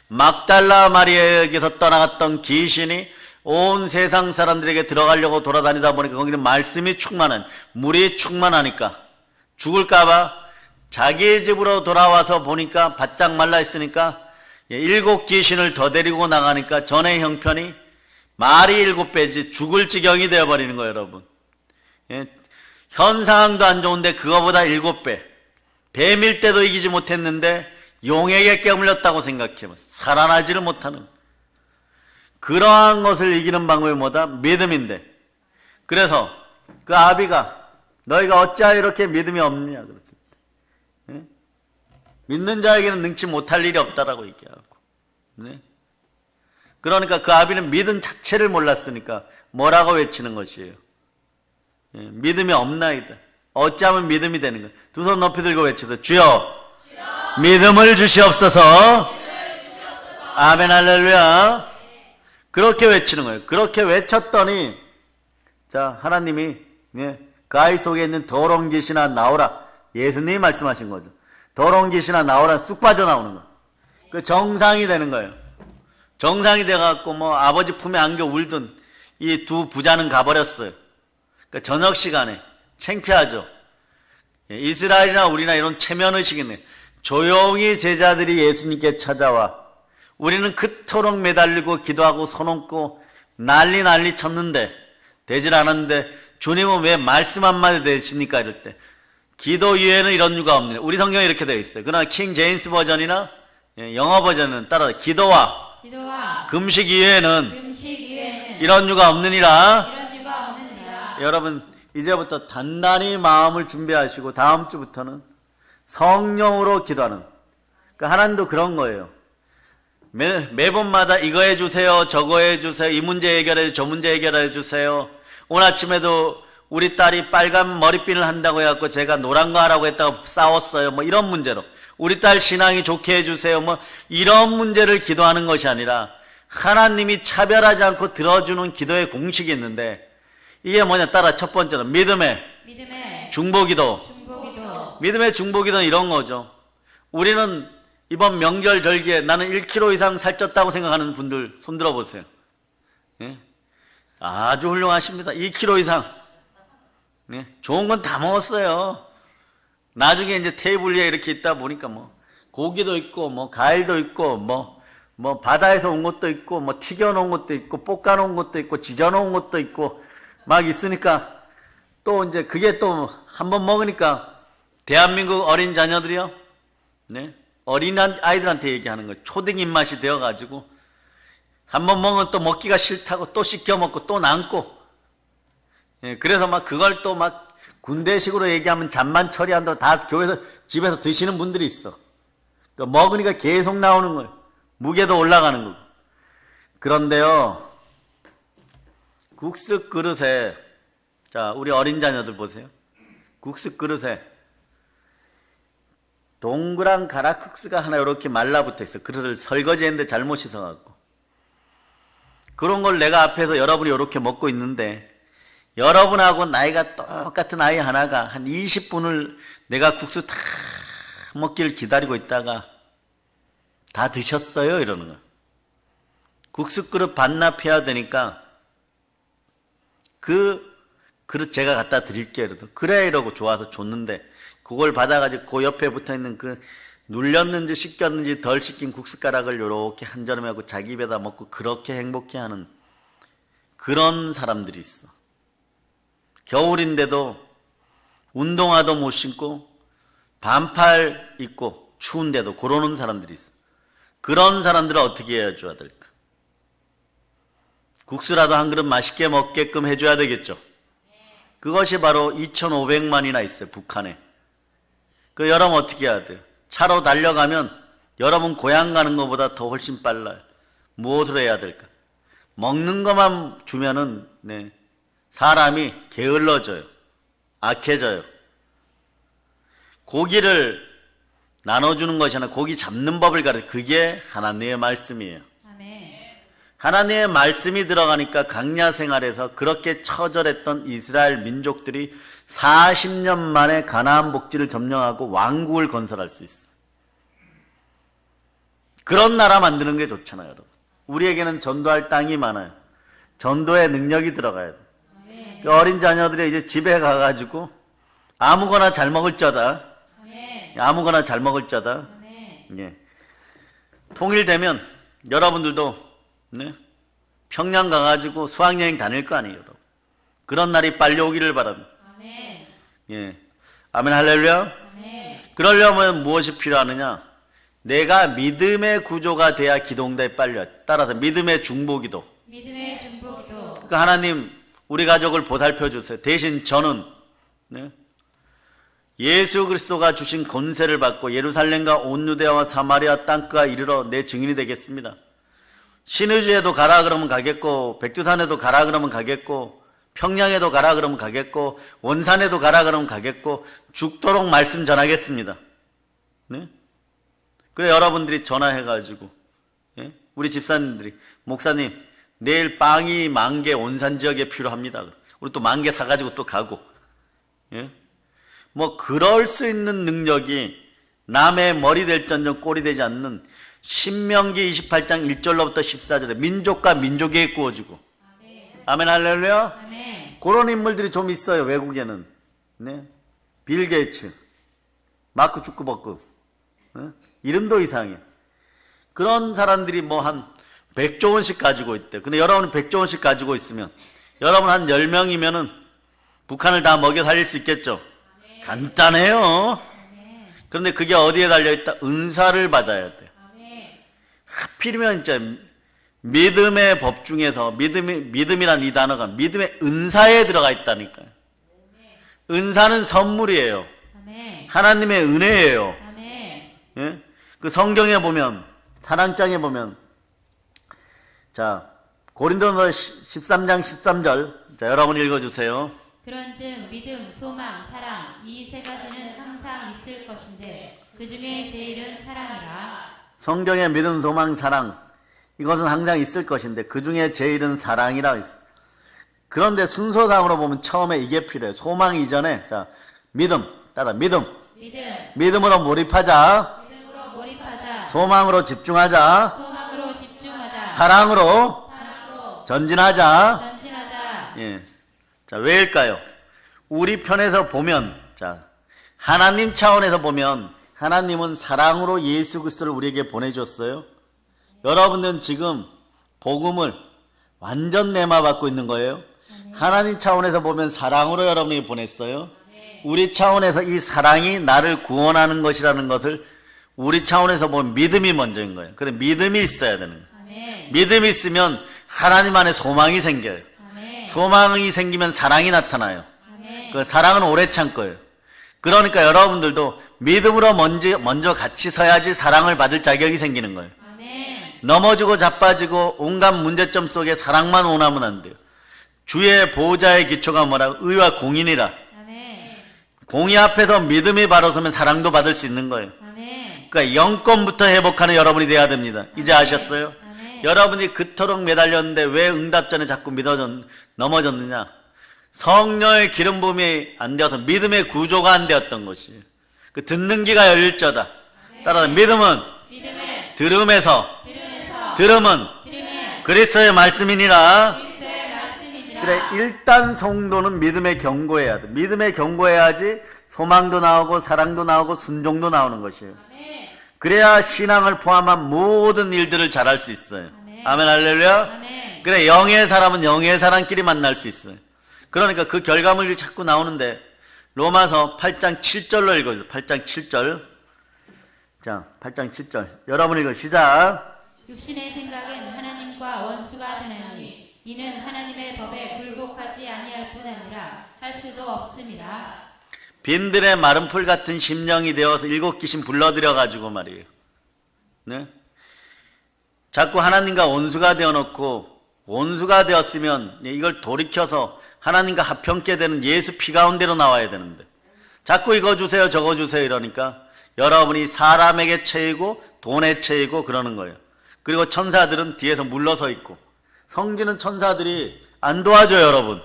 막달라 마리아에게서 떠나갔던 귀신이 온 세상 사람들에게 들어가려고 돌아다니다 보니까 거기는 말씀이 충만한, 물이 충만하니까 죽을까봐 자기 집으로 돌아와서 보니까 바짝 말라 있으니까 7 귀신을 더 데리고 나가니까 전의 형편이 말이 7배지 죽을 지경이 되어버리는 거예요, 여러분. 예, 현 상황도 안 좋은데 그거보다 7배. 뱀일 때도 이기지 못했는데 용에게 깨물렸다고 생각해요. 살아나지를 못하는. 그러한 것을 이기는 방법이 뭐다? 믿음인데. 그래서 그 아비가 너희가 어찌하여 이렇게 믿음이 없느냐 그랬습니다. 예? 믿는 자에게는 능치 못할 일이 없다라고 얘기하고. 네? 그러니까 그 아비는 믿음 자체를 몰랐으니까 뭐라고 외치는 것이에요? 예, 믿음이 없나이다. 어찌하면 믿음이 되는 거예요. 두 손 높이 들고 외쳐서 주여, 믿음을 주시옵소서. 아멘 할렐루야. 그렇게 외치는 거예요. 그렇게 외쳤더니 자, 하나님이 그 아이 속에 있는 더러운 귀신아 나오라. 예수님이 말씀하신 거죠. 더러운 귀신아 나오라 쑥 빠져나오는 거예요. 그 정상이 되는 거예요. 정상이 돼갖고 뭐 아버지 품에 안겨 울던 이 두 부자는 가버렸어요. 그 저녁 시간에 창피하죠. 이스라엘이나 우리나 이런 체면의식이네. 조용히 제자들이 예수님께 찾아와 우리는 그토록 매달리고 기도하고 손 얹고 난리 쳤는데 되질 않았는데 주님은 왜 말씀 한마디 되십니까? 이럴 때 기도 이외에는 이런 이유가 없느냐. 우리 성경에 이렇게 되어 있어요. 그러나 킹 제임스 버전이나 영어 버전은 따라 기도와 금식 이외에는 이런 이유가 없느니라. 여러분 이제부터 단단히 마음을 준비하시고 다음 주부터는 성령으로 기도하는. 그러니까 하나님도 그런 거예요. 매번마다 이거 해주세요, 저거 해주세요, 이 문제 해결해, 저 문제 해결해 주세요. 오늘 아침에도 우리 딸이 빨간 머리핀을 한다고 해갖고 제가 노란 거 하라고 했다고 싸웠어요. 뭐 이런 문제로. 우리 딸 신앙이 좋게 해주세요. 뭐 이런 문제를 기도하는 것이 아니라 하나님이 차별하지 않고 들어주는 기도의 공식이 있는데 이게 뭐냐. 따라 첫 번째는 믿음의 중보기도. 믿음의 중보기도는 이런 거죠. 우리는 이번 명절 절기에 나는 1kg 이상 살쪘다고 생각하는 분들 손 들어보세요. 예? 아주 훌륭하십니다. 2kg 이상. 예? 좋은 건 다 먹었어요. 나중에 이제 테이블 위에 이렇게 있다 보니까 뭐 고기도 있고 뭐 과일도 있고 뭐 바다에서 온 것도 있고 뭐 튀겨 놓은 것도 있고 볶아 놓은 것도 있고 지져 놓은 것도 있고 막 있으니까 또 이제 그게 또 한번 먹으니까 대한민국 어린 자녀들이요. 네? 어린 아이들한테 얘기하는 거예요. 초딩 입맛이 되어가지고 한번 먹으면 또 먹기가 싫다고 또 씻겨 먹고 또 남고. 예, 그래서 막 그걸 또 막 군대식으로 얘기하면 잠만 처리한다고 다 교회에서 집에서 드시는 분들이 있어. 또 먹으니까 계속 나오는 거예요. 무게도 올라가는 거고. 그런데요, 국수 그릇에, 자, 우리 어린 자녀들 보세요. 국수 그릇에 동그란 가락국수가 하나 이렇게 말라붙어 있어. 그릇을 설거지했는데 잘못 씻어갖고. 그런 걸 내가 앞에서 여러분이 이렇게 먹고 있는데 여러분하고 나이가 똑같은 아이 하나가 한 20분을 내가 국수 다 먹기를 기다리고 있다가 다 드셨어요? 이러는 거야. 국수 그릇 반납해야 되니까 그 그릇 제가 갖다 드릴게요. 그래도 그래 이러고 좋아서 줬는데 그걸 받아가지고 그 옆에 붙어있는 그 눌렸는지 씻겼는지 덜 씻긴 국숫가락을 요렇게 한 저름하고 자기 입에다 먹고 그렇게 행복해하는 그런 사람들이 있어. 겨울인데도 운동화도 못 신고 반팔 입고 추운데도 그러는 사람들이 있어. 그런 사람들을 어떻게 해줘야 될까? 국수라도 한 그릇 맛있게 먹게끔 해줘야 되겠죠. 그것이 바로 2,500만이나 있어요. 북한에. 그 여러분 어떻게 해야 돼요? 차로 달려가면 여러분 고향 가는 것보다 더 훨씬 빨라요. 무엇을 해야 될까? 먹는 것만 주면은 사람이 게을러져요. 악해져요. 고기를 나눠주는 것이 아니라 고기 잡는 법을 가르쳐. 그게 하나님의 말씀이에요. 아멘. 하나님의 말씀이 들어가니까 광야 생활에서 그렇게 처절했던 이스라엘 민족들이 40년 만에 가나안 복지를 점령하고 왕국을 건설할 수 있어요. 그런 나라 만드는 게 좋잖아요, 여러분. 우리에게는 전도할 땅이 많아요. 전도의 능력이 들어가야 돼요. 그 어린 자녀들이 이제 집에 가가지고 아무거나 잘 먹을 자다. 아무거나 잘 먹을 자다. 예. 통일되면 여러분들도 네? 평양 가가지고 수학여행 다닐 거 아니에요, 여러분. 그런 날이 빨리 오기를 바랍니다. 아멘. 예. 아멘, 할렐루야. 아멘. 그러려면 무엇이 필요하느냐? 내가 믿음의 구조가 돼야 기도응답이 빨리 와요. 따라서 믿음의 중보기도. 믿음의 중보기도. 그러니까 하나님 우리 가족을 보살펴 주세요. 대신 저는 네? 예수 그리스도가 주신 권세를 받고 예루살렘과 온 유대와 사마리아 땅끝에 이르러 내 증인이 되겠습니다. 신의주에도 가라 그러면 가겠고, 백두산에도 가라 그러면 가겠고, 평양에도 가라 그러면 가겠고, 원산에도 가라 그러면 가겠고, 죽도록 말씀 전하겠습니다. 네? 그래 여러분들이 전화해가지고 예? 우리 집사님들이 목사님 내일 빵이 10,000개 원산 지역에 필요합니다. 우리 또 10,000개 사가지고 또 가고 예? 뭐 그럴 수 있는 능력이 남의 머리 될전정 꼴이 되지 않는 신명기 28장 1절로부터 14절에 민족과 민족에 구워지고 아멘 할렐루야. 아멘. 그런 인물들이 좀 있어요. 외국에는 네? 빌 게이츠, 마크 주크버크 이름도 이상해. 그런 사람들이 뭐 한 100조 원씩 가지고 있대. 근데 여러분이 100조 원씩 가지고 있으면 여러분 한 10명이면은 북한을 다 먹여 살릴 수 있겠죠? 아멘. 간단해요. 아멘. 그런데 그게 어디에 달려있다? 은사를 받아야 돼. 아멘. 하필이면 진짜 믿음의 법 중에서 믿음이란 이 단어가 믿음의 은사에 들어가 있다니까요. 은사는 선물이에요. 아멘. 하나님의 은혜예요. 아멘. 예? 그 성경에 보면 사랑장에 보면 자 고린도서 13장 13절 자 여러분 읽어주세요. 그런즉 믿음, 소망, 사랑 이 세 가지는 항상 있을 것인데 그 중에 제일은 사랑이라. 성경에 믿음, 소망, 사랑 이것은 항상 있을 것인데 그 중에 제일은 사랑이라 있어. 그런데 순서상으로 보면 처음에 이게 필요해. 소망 이전에 자 믿음 따라 믿음. 믿음으로 몰입하자. 믿음으로 몰입하자. 소망으로 집중하자. 소망으로 집중하자. 사랑으로 전진하자. 전진하자. 예. 자, 왜일까요? 우리 편에서 보면, 자, 하나님 차원에서 보면, 하나님은 사랑으로 예수 그리스도를 우리에게 보내줬어요. 여러분들은 지금 복음을 완전 내마받고 있는 거예요. 하나님 차원에서 보면 사랑으로 여러분에게 보냈어요. 우리 차원에서 이 사랑이 나를 구원하는 것이라는 것을 우리 차원에서 보면 믿음이 먼저인 거예요. 근데 믿음이 있어야 되는 거예요. 아멘. 믿음이 있으면 하나님 안에 소망이 생겨요. 아멘. 소망이 생기면 사랑이 나타나요. 아멘. 그 사랑은 오래 참 거예요. 그러니까 여러분들도 믿음으로 먼저 같이 서야지 사랑을 받을 자격이 생기는 거예요. 아멘. 넘어지고 자빠지고 온갖 문제점 속에 사랑만 원하면 안 돼요. 주의 보호자의 기초가 뭐라고? 의와 공인이라. 아멘. 공의 앞에서 믿음이 바로 서면 사랑도 받을 수 있는 거예요. 아멘. 그러니까 영권부터 회복하는 여러분이 돼야 됩니다. 이제 아셨어요? 아멘. 여러분이 그토록 매달렸는데 왜 응답 전에 자꾸 넘어졌느냐? 성령의 기름 부음이 안 되어서 믿음의 구조가 안 되었던 것이에요. 그 듣는 귀가 열릴 자다. 따라서 믿음은 들음에서 들음은 그리스도의 말씀이니라. 그래, 일단 성도는 믿음에 견고해야 돼. 믿음에 견고해야지 소망도 나오고 사랑도 나오고 순종도 나오는 것이에요. 그래야 신앙을 포함한 모든 일들을 잘할 수 있어요. 아멘 할렐루야. 아멘. 그래, 영의 사람은 영의 사람끼리 만날 수 있어요. 그러니까 그 결과물이 자꾸 나오는데 로마서 8장 7절로 읽어주세요. 8장 7절. 자, 8장 7절. 여러분 읽어 시작. 육신의 생각은 하나님과 원수가 되나니 이는 하나님의 법에 굴복하지 아니할 뿐 아니라 할 수도 없음이라. 빈들의 마른 풀 같은 심령이 되어서 일곱 귀신 불러들여가지고 말이에요. 네? 자꾸 하나님과 원수가 되어놓고 원수가 되었으면 이걸 돌이켜서 하나님과 합평케 되는 예수 피 가운데로 나와야 되는데 자꾸 이거 주세요 저거 주세요 이러니까 여러분이 사람에게 채이고 돈에 채이고 그러는 거예요. 그리고 천사들은 뒤에서 물러서 있고 성기는 천사들이 안 도와줘요. 여러분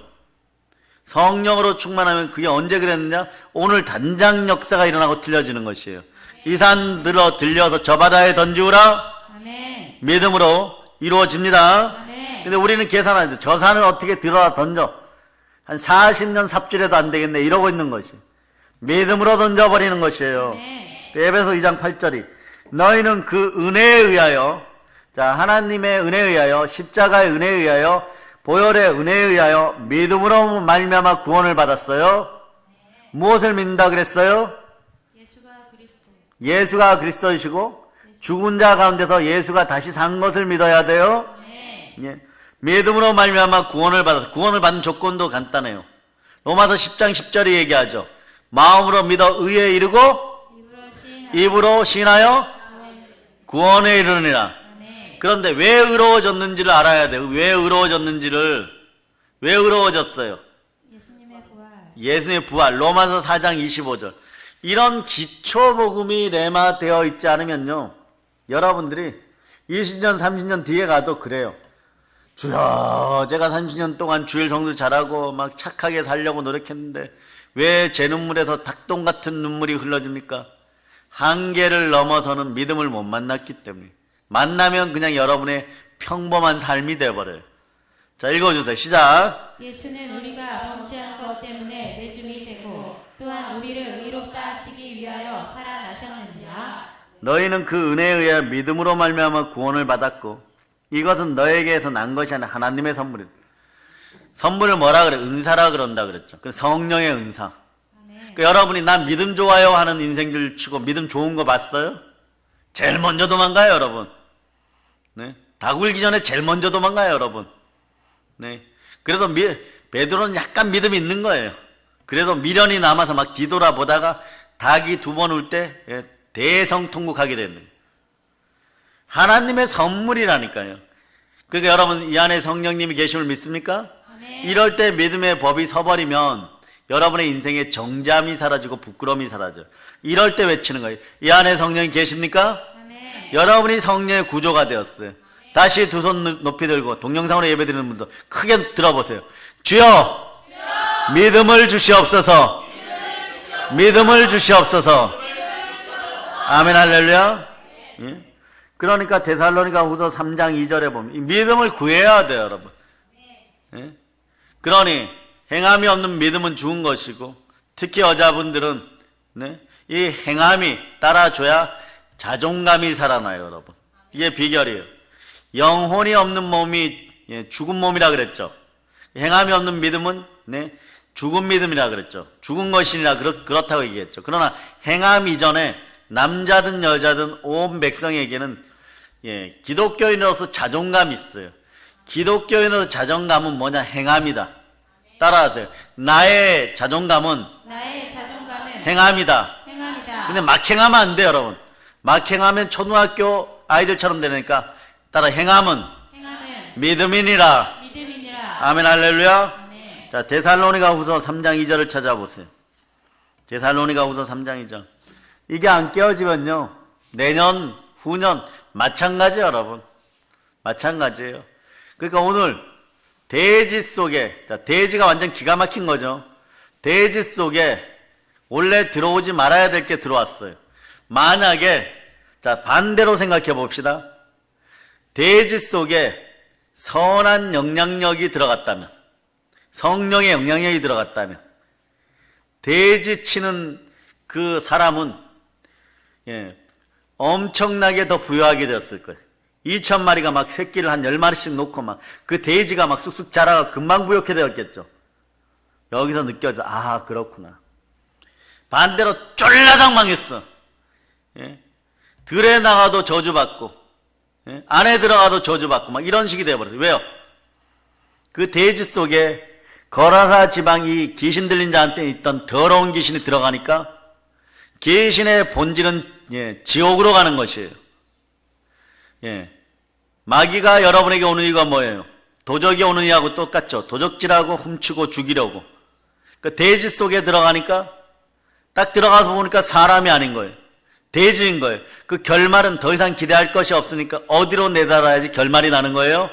성령으로 충만하면 그게 언제 그랬느냐? 오늘 단장 역사가 일어나고 들려지는 것이에요. 이 산 들려서 저 바다에 던지우라. 아멘. 믿음으로 이루어집니다. 아멘. 근데 우리는 계산하죠. 저 산을 어떻게 들어다 던져? 한 40년 삽질해도 안 되겠네 이러고 있는 것이 믿음으로 던져버리는 것이에요. 아멘. 에베소 2장 8절이 너희는 그 은혜에 의하여, 자, 하나님의 은혜에 의하여, 십자가의 은혜에 의하여, 보혈의 은혜에 의하여 믿음으로 말미암아 구원을 받았어요. 무엇을 믿는다 그랬어요? 예수가 그리스도이시고 죽은 자 가운데서 예수가 다시 산 것을 믿어야 돼요. 예. 믿음으로 말미암아 구원을 받았어요. 구원을 받는 조건도 간단해요. 로마서 10장 10절이 얘기하죠. 마음으로 믿어 의에 이르고 입으로 시인하여 구원에 이르느니라. 그런데 왜 의로워졌는지를 알아야 돼요. 왜 의로워졌는지를. 왜 의로워졌어요? 예수님의 부활. 로마서 4장 25절. 이런 기초복음이 레마되어 있지 않으면요, 여러분들이 20년 30년 뒤에 가도 그래요. 주여, 제가 30년 동안 주일 성도 잘하고 막 착하게 살려고 노력했는데 왜 제 눈물에서 닭똥 같은 눈물이 흘러집니까? 한계를 넘어서는 믿음을 못 만났기 때문에. 만나면 그냥 여러분의 평범한 삶이 되어버려요. 자, 읽어주세요. 시작. 예수는 우리가 범죄한 것 때문에 내줌이 되고 또한 우리를 의롭다 하시기 위하여 살아나셨느니라. 너희는 그 은혜에 의해 믿음으로 말미암아 구원을 받았고 이것은 너에게서 난 것이 아니라 하나님의 선물이다. 선물을 뭐라 그래? 은사라 그런다 그랬죠. 그 성령의 은사. 그 여러분이 난 믿음 좋아요 하는 인생들 치고 믿음 좋은 거 봤어요? 제일 먼저 도망가요, 여러분. 네. 닭 울기 전에 제일 먼저 도망가요, 여러분. 네. 그래도 베드로는 약간 믿음이 있는 거예요. 그래도 미련이 남아서 막 뒤돌아보다가 닭이 두 번 울 때 대성통곡하게 되는 거예요. 하나님의 선물이라니까요. 그러니까 여러분 이 안에 성령님이 계심을 믿습니까? 아멘. 이럴 때 믿음의 법이 서버리면 여러분의 인생에 정잠이 사라지고 부끄러움이 사라져요. 이럴 때 외치는 거예요. 이 안에 성령이 계십니까? 아멘. 여러분이 성령의 구조가 되었어요. 아멘. 다시 두 손 높이 들고 동영상으로 예배드리는 분도 크게 들어보세요. 주여, 믿음을 주시옵소서. 믿음을 주시옵소서. 아멘, 할렐루야. 예? 그러니까 데살로니가 후서 3장 2절에 보면 이 믿음을 구해야 돼요, 여러분. 예? 그러니 행함이 없는 믿음은 죽은 것이고 특히 여자분들은 네? 이 행함이 따라줘야 자존감이 살아나요, 여러분. 이게 비결이에요. 영혼이 없는 몸이 죽은 몸이라 그랬죠. 행함이 없는 믿음은 네? 죽은 믿음이라 그랬죠. 죽은 것이니라 그렇다고 얘기했죠. 그러나 행함 이전에 남자든 여자든 온 백성에게는 기독교인으로서 자존감이 있어요. 기독교인으로서 자존감은 뭐냐? 행함이다. 따라하세요. 나의 자존감은 행함이다. 근데 막 행하면 안 돼요, 여러분. 막 행하면 초등학교 아이들처럼 되니까 따라 행함은 믿음이니라. 아멘, 할렐루야. 아멘. 자, 데살로니가 후서 3장 2절을 찾아보세요. 데살로니가 후서 3장 2절. 이게 안 깨어지면요, 내년, 후년 마찬가지예요, 여러분. 마찬가지예요. 그러니까 오늘 대지 속에, 자, 대지가 완전 기가 막힌 거죠. 대지 속에 원래 들어오지 말아야 될 게 들어왔어요. 만약에, 자, 반대로 생각해 봅시다. 대지 속에 선한 영향력이 들어갔다면, 성령의 영향력이 들어갔다면, 대지 치는 그 사람은 엄청나게 더 부유하게 되었을 거예요. 2,000마리가 막 새끼를 한 10마리씩 놓고 막 그 돼지가 막 쑥쑥 자라가 금방 부욕해 되었겠죠. 여기서 느껴져. 아, 그렇구나. 반대로 쫄라당 망했어. 들에 나가도 저주받고 안에 들어가도 저주받고 막 이런 식이 되어버렸어요. 왜요? 그 돼지 속에 거라사 지방이 귀신 들린 자한테 있던 더러운 귀신이 들어가니까 귀신의 본질은 지옥으로 가는 것이에요. 마귀가 여러분에게 오는 이유가 뭐예요? 도적이 오는 이유하고 똑같죠. 도적질하고 훔치고 죽이려고. 그 돼지 속에 들어가니까 딱 들어가서 보니까 사람이 아닌 거예요. 돼지인 거예요. 그 결말은 더 이상 기대할 것이 없으니까 어디로 내달아야지 결말이 나는 거예요?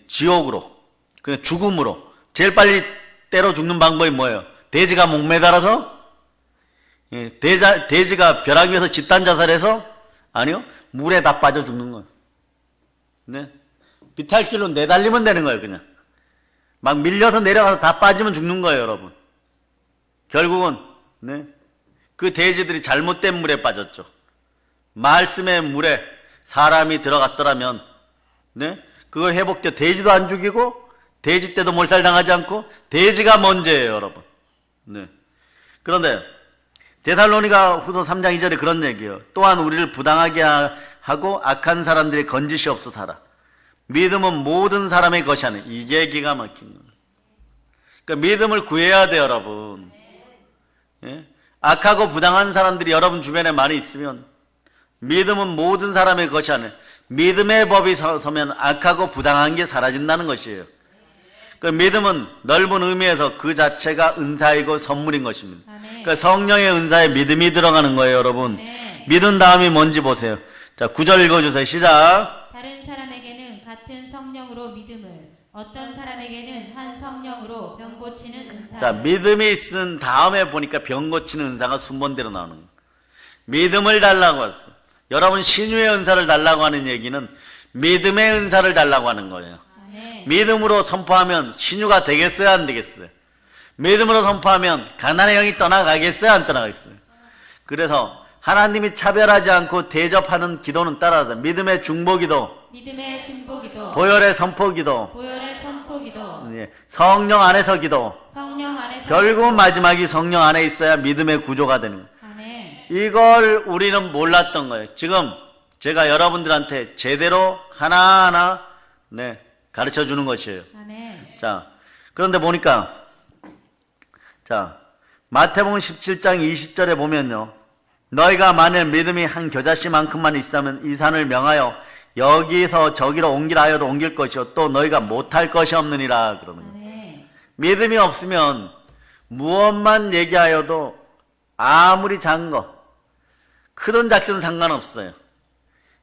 지옥으로. 그냥 죽음으로. 제일 빨리 때려 죽는 방법이 뭐예요? 돼지가 목매달아서? 돼지가 벼락 위에서 집단 자살해서? 아니요. 물에 다 빠져 죽는 거예요. 네? 비탈길로 내달리면 되는 거예요, 그냥. 막 밀려서 내려가서 다 빠지면 죽는 거예요, 여러분. 결국은, 네? 그 돼지들이 잘못된 물에 빠졌죠. 말씀의 물에 사람이 들어갔더라면, 네? 그거 회복돼. 돼지도 안 죽이고, 돼지 때도 몰살당하지 않고, 돼지가 먼저예요, 여러분. 네. 그런데, 데살로니가 후서 3장 2절에 그런 얘기예요. 또한 우리를 부당하게 하고 악한 사람들이 건지시옵소서 하라. 믿음은 모든 사람의 것이 아니에요. 이게 기가 막힌 거예요. 그러니까 믿음을 구해야 돼요, 여러분. 예? 악하고 부당한 사람들이 여러분 주변에 많이 있으면 믿음은 모든 사람의 것이 아니에요. 믿음의 법이 서면 악하고 부당한 게 사라진다는 것이에요. 그 믿음은 넓은 의미에서 그 자체가 은사이고 선물인 것입니다. 그러니까 성령의 은사에 믿음이 들어가는 거예요, 여러분. 믿은 다음이 뭔지 보세요. 자, 9절 읽어주세요. 시작. 다른 사람에게는 같은 성령으로 믿음을, 어떤 사람에게는 한 성령으로 병 고치는 은사. 자, 믿음이 있은 다음에 보니까 병 고치는 은사가 순번대로 나오는 거예요. 믿음을 달라고 했어요. 여러분 신유의 은사를 달라고 하는 얘기는 믿음의 은사를 달라고 하는 거예요. 믿음으로 선포하면 신유가 되겠어요, 안 되겠어요? 믿음으로 선포하면 가난의 영이 떠나가겠어요, 안 떠나가겠어요? 그래서 하나님이 차별하지 않고 대접하는 기도는 따라서 믿음의 중보기도, 믿음의 중보기도, 보혈의 선포기도, 보혈의 선포기도, 성령 안에서 기도. 성령 안에서 결국은 마지막이 성령 안에 있어야 믿음의 구조가 되는 거예요. 아멘. 이걸 우리는 몰랐던 거예요. 지금 제가 여러분들한테 제대로 하나하나 가르쳐 주는 것이에요. 아멘. 자, 그런데 보니까 자, 마태복음 17장 20절에 보면요. 너희가 만일 믿음이 한 겨자씨만큼만 있으면 이 산을 명하여 여기서 저기로 옮기라 하여도 옮길 것이요 또 너희가 못할 것이 없느니라 그러는 거예요. 아멘. 믿음이 없으면 무엇만 얘기하여도 아무리 작은 거 크든 작든 상관없어요.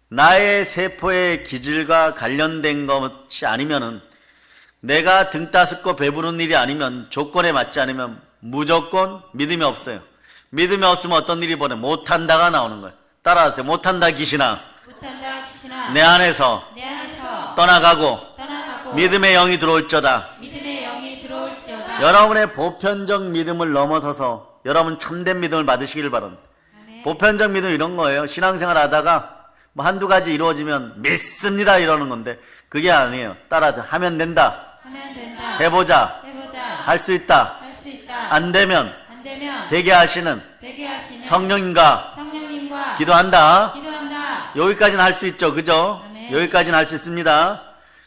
나의 세포의 기질과 관련된 것이 아니면은 내가 등 따숩고 배부른 일이 아니면 조건에 맞지 않으면 무조건 믿음이 없어요. 믿음이 없으면 어떤 일이 벌어요? 못한다가 나오는 거예요. 따라하세요. 못한다 귀신아. 못한다 귀신아. 내 안에서 떠나가고 믿음의 영이 들어올지어다. 믿음의 영이 들어올지어다. 여러분의 보편적 믿음을 넘어서서 여러분 참된 믿음을 받으시길 바랍니다. 보편적 믿음 이런 거예요. 신앙생활 하다가 뭐 한두 가지 이루어지면 믿습니다 이러는 건데 그게 아니에요. 따라서 하면 된다. 하면 된다. 해보자. 할 수 있다. 할 수 있다. 안 되면 되게 하시는 성령님과 기도한다. 여기까지는 할 수 있죠. 그죠? 아멘. 여기까지는 할 수 있습니다.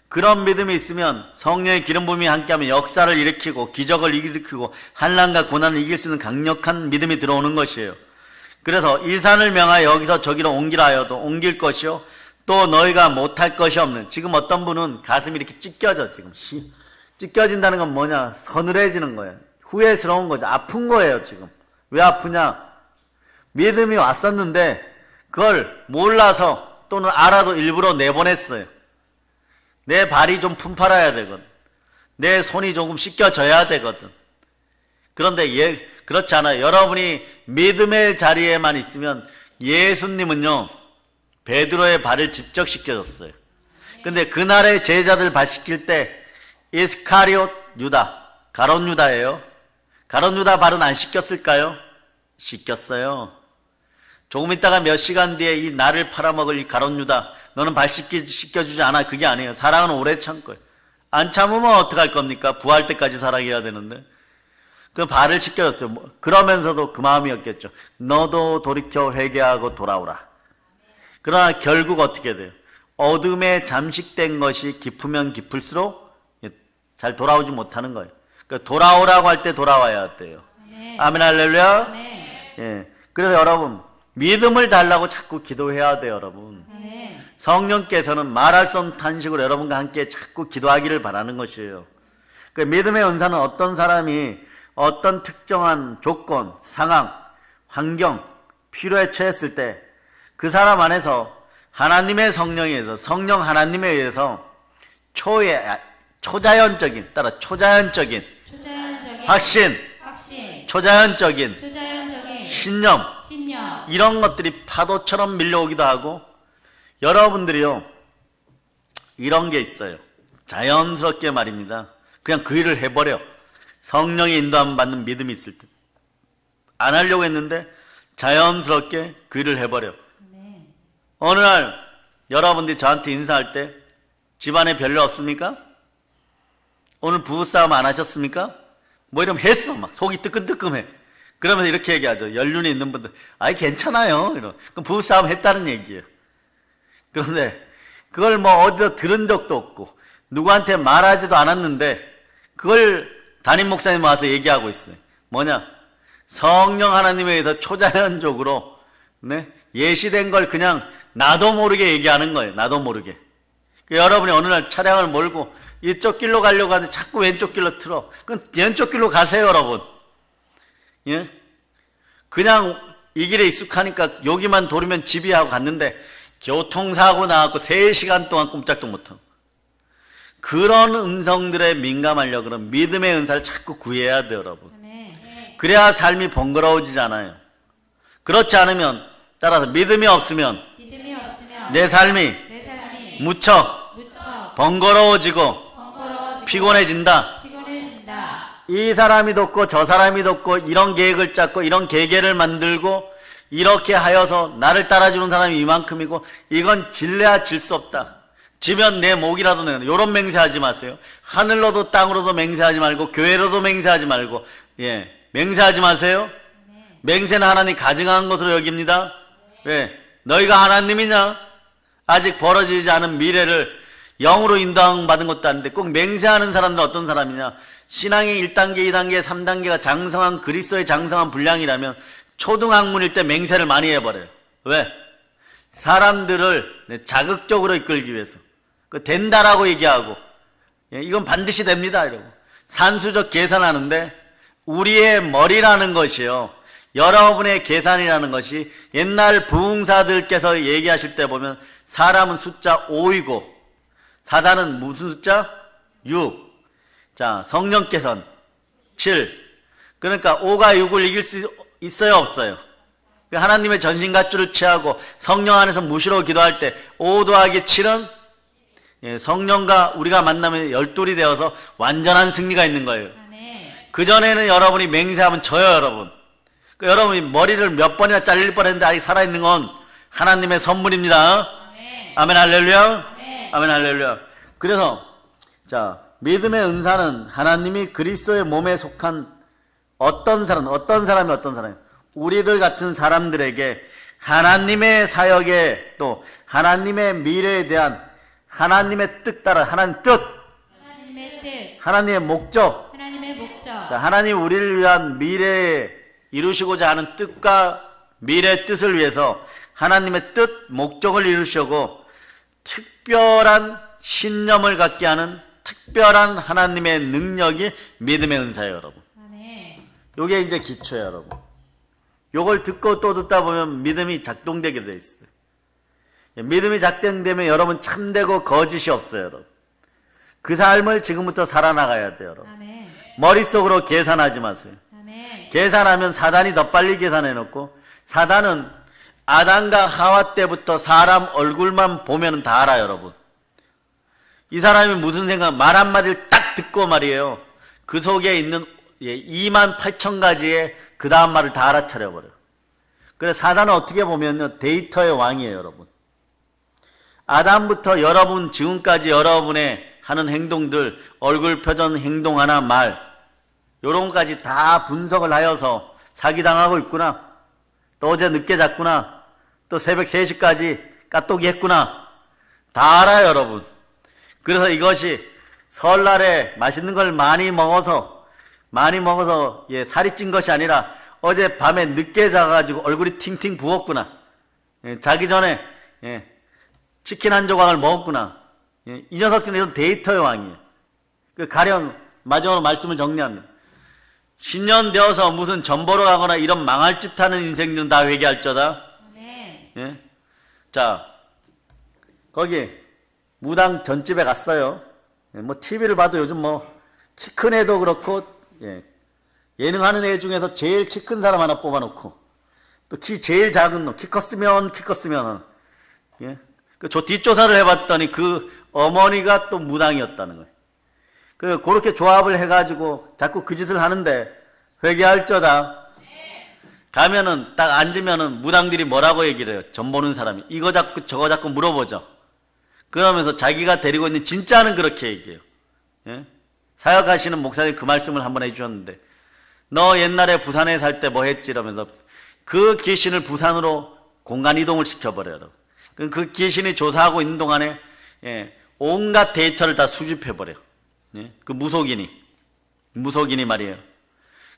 그런 믿음이 있으면 성령의 기름 부음이 함께하면 역사를 일으키고 기적을 일으키고 환난과 고난을 이길 수 있는 강력한 믿음이 들어오는 것이에요. 그래서 이 산을 명하여 여기서 저기로 옮기라 하여도 옮길 것이요 또 너희가 못할 것이 없는. 지금 어떤 분은 가슴이 이렇게 찢겨져. 지금 찢겨진다는 건 뭐냐? 서늘해지는 거예요. 후회스러운 거죠. 아픈 거예요. 지금 왜 아프냐? 믿음이 왔었는데 그걸 몰라서 또는 알아도 일부러 내보냈어요. 내 발이 좀 품팔아야 되거든. 내 손이 조금 씻겨져야 되거든. 그런데 그렇지 않아요. 여러분이 믿음의 자리에만 있으면 예수님은요 베드로의 발을 직접 씻겨줬어요. 근데 그날의 제자들 발 씻길 때 이스카리옷 유다, 가롯 유다예요. 가롯 유다 발은 안 씻겼을까요? 씻겼어요. 조금 있다가 몇 시간 뒤에 이 나를 팔아먹을 이 가롯 유다, 너는 발 씻겨주지 않아. 그게 아니에요. 사랑은 오래 참 거예요. 안 참으면 어떡할 겁니까? 부활 때까지 사랑해야 되는데. 그 발을 씻겨줬어요. 그러면서도 그 마음이었겠죠. 너도 돌이켜 회개하고 돌아오라. 그러나 결국 어떻게 돼요? 어둠에 잠식된 것이 깊으면 깊을수록 잘 돌아오지 못하는 거예요. 그러니까 돌아오라고 할 때 돌아와야 돼요. 아멘 할렐루야. 아멘. 예. 그래서 여러분 믿음을 달라고 자꾸 기도해야 돼요, 여러분. 아멘. 성령께서는 말할 수 없는 탄식으로 여러분과 함께 자꾸 기도하기를 바라는 것이에요. 그 믿음의 은사는 어떤 사람이 어떤 특정한 조건, 상황, 환경, 필요에 처했을 때 그 사람 안에서 하나님의 성령에서 성령 하나님에 의해서 초자연적인 확신, 초자연적인 신념 이런 것들이 파도처럼 밀려오기도 하고 여러분들이요 이런 게 있어요. 자연스럽게 말입니다. 그냥 그 일을 해버려. 성령의 인도함 받는 믿음이 있을 때 안 하려고 했는데 자연스럽게 그 일을 해버려. 어느 날 여러분들이 저한테 인사할 때 집안에 별일 없습니까? 오늘 부부싸움 안 하셨습니까? 뭐 이러면 했어. 막 속이 뜨끔뜨끔해. 그러면서 이렇게 얘기하죠. 연륜이 있는 분들, 아이 괜찮아요. 그럼 부부싸움 했다는 얘기예요. 그런데 그걸 뭐 어디서 들은 적도 없고 누구한테 말하지도 않았는데 그걸 담임 목사님 와서 얘기하고 있어요. 뭐냐? 성령 하나님에 의해서 초자연적으로 예시된 걸 그냥 나도 모르게 얘기하는 거예요. 나도 모르게. 여러분이 어느 날 차량을 몰고 이쪽 길로 가려고 하는데 자꾸 왼쪽 길로 틀어. 그럼 왼쪽 길로 가세요, 여러분. 예? 그냥 이 길에 익숙하니까 여기만 돌으면 집이 하고 갔는데 교통사고 나갖고 3시간 동안 꼼짝도 못하고. 그런 음성들에 민감하려고 그러면 믿음의 은사를 자꾸 구해야 돼요, 여러분. 그래야 삶이 번거로워지잖아요. 그렇지 않으면, 따라서 믿음이 없으면 내 삶이 무척 번거로워지고 피곤해진다. 이 사람이 돕고 저 사람이 돕고 이런 계획을 짰고 이런 계계를 만들고 이렇게 하여서 나를 따라주는 사람이 이만큼이고 이건 질래야 질 수 없다. 지면 내 목이라도 내는 요런 맹세하지 마세요. 하늘로도 땅으로도 맹세하지 말고 교회로도 맹세하지 말고 맹세하지 마세요. 맹세는 하나님 가증한 것으로 여깁니다. 왜? 너희가 하나님이냐? 아직 벌어지지 않은 미래를 영으로 인도받은 것도 아닌데 꼭 맹세하는 사람들은 어떤 사람이냐? 신앙의 1단계, 2단계, 3단계가 장성한 그리스도의 장성한 분량이라면 초등학문일 때 맹세를 많이 해버려요. 왜? 사람들을 자극적으로 이끌기 위해서. 그 된다라고 얘기하고 이건 반드시 됩니다 이러고 산수적 계산하는데 우리의 머리라는 것이요, 여러분의 계산이라는 것이 옛날 부흥사들께서 얘기하실 때 보면 사람은 숫자 5이고 사단은 무슨 숫자? 6. 자, 성령께서는 7. 그러니까 5가 6을 이길 수 있어요, 없어요? 하나님의 전신갑주를 취하고 성령 안에서 무시로 기도할 때 5 더하기 7은 성령과 우리가 만나면 12이 되어서 완전한 승리가 있는 거예요. 그전에는 여러분이 맹세하면 져요, 여러분. 여러분이 머리를 몇 번이나 잘릴 뻔했는데 아직 살아있는 건 하나님의 선물입니다. 아멘 할렐루야. 아멘 할렐루야. 그래서 자, 믿음의 은사는 하나님이 그리스도의 몸에 속한 어떤 사람이 우리들 같은 사람들에게 하나님의 사역에 또 하나님의 미래에 대한 하나님의 뜻 따라 하나님의 뜻, 하나님의 목적. 자, 하나님 우리를 위한 미래에 이루시고자 하는 뜻과 미래의 뜻을 위해서 하나님의 뜻, 목적을 이루시고 특별한 신념을 갖게 하는 특별한 하나님의 능력이 믿음의 은사예요, 여러분. 요게 이제 기초예요, 여러분. 요걸 듣고 또 듣다 보면 믿음이 작동되게 돼 있어요. 믿음이 작동되면 여러분 참되고 거짓이 없어요, 여러분. 그 삶을 지금부터 살아나가야 돼요, 여러분. 머릿속으로 계산하지 마세요. 계산하면 사단이 더 빨리 계산해놓고, 사단은 아담과 하와 때부터 사람 얼굴만 보면 다 알아요, 여러분. 이 사람이 무슨 생각, 말 한마디를 딱 듣고 말이에요. 그 속에 있는 28,000가지의 그 다음 말을 다 알아차려버려요. 그래서 사단은 어떻게 보면요, 데이터의 왕이에요, 여러분. 아담부터 여러분 지금까지 여러분의 하는 행동들, 얼굴 표정, 행동 하나, 말, 요런 것까지 다 분석을 하여서 사기당하고 있구나, 또 어제 늦게 잤구나, 또 새벽 3시까지 까똑이 했구나, 다 알아요, 여러분. 그래서 이것이 설날에 맛있는 걸 많이 먹어서 살이 찐 것이 아니라 어제 밤에 늦게 자가지고 얼굴이 팅팅 부었구나, 자기 전에 치킨 한 조각을 먹었구나. 이 녀석들은 이런 데이터의 왕이에요. 가령 마지막으로 말씀을 정리합니다. 신년 되어서 무슨 전보러 가거나 이런 망할 짓 하는 인생들은 다 회개할저다. 예? 자, 거기 무당 전집에 갔어요. 뭐 TV를 봐도 요즘 뭐 키 큰 애도 그렇고, 예능하는 애 중에서 제일 키 큰 사람 하나 뽑아놓고 또 키 제일 작은 놈, 키 컸으면 저 뒷조사를 해봤더니 그 어머니가 또 무당이었다는 거예요. 그렇게 조합을 해가지고 자꾸 그 짓을 하는데 회개할저다. 가면은 딱 앉으면은 무당들이 뭐라고 얘기를 해요? 점 보는 사람이 이거 자꾸 저거 자꾸 물어보죠. 그러면서 자기가 데리고 있는 진짜는 그렇게 얘기해요. 예? 사역하시는 목사님 그 말씀을 한번 해주셨는데, 너 옛날에 부산에 살 때 뭐 했지? 이러면서 그 귀신을 부산으로 공간 이동을 시켜버려요. 그 귀신이 조사하고 있는 동안에 온갖 데이터를 다 수집해버려요. 예? 그 무속인이 말이에요.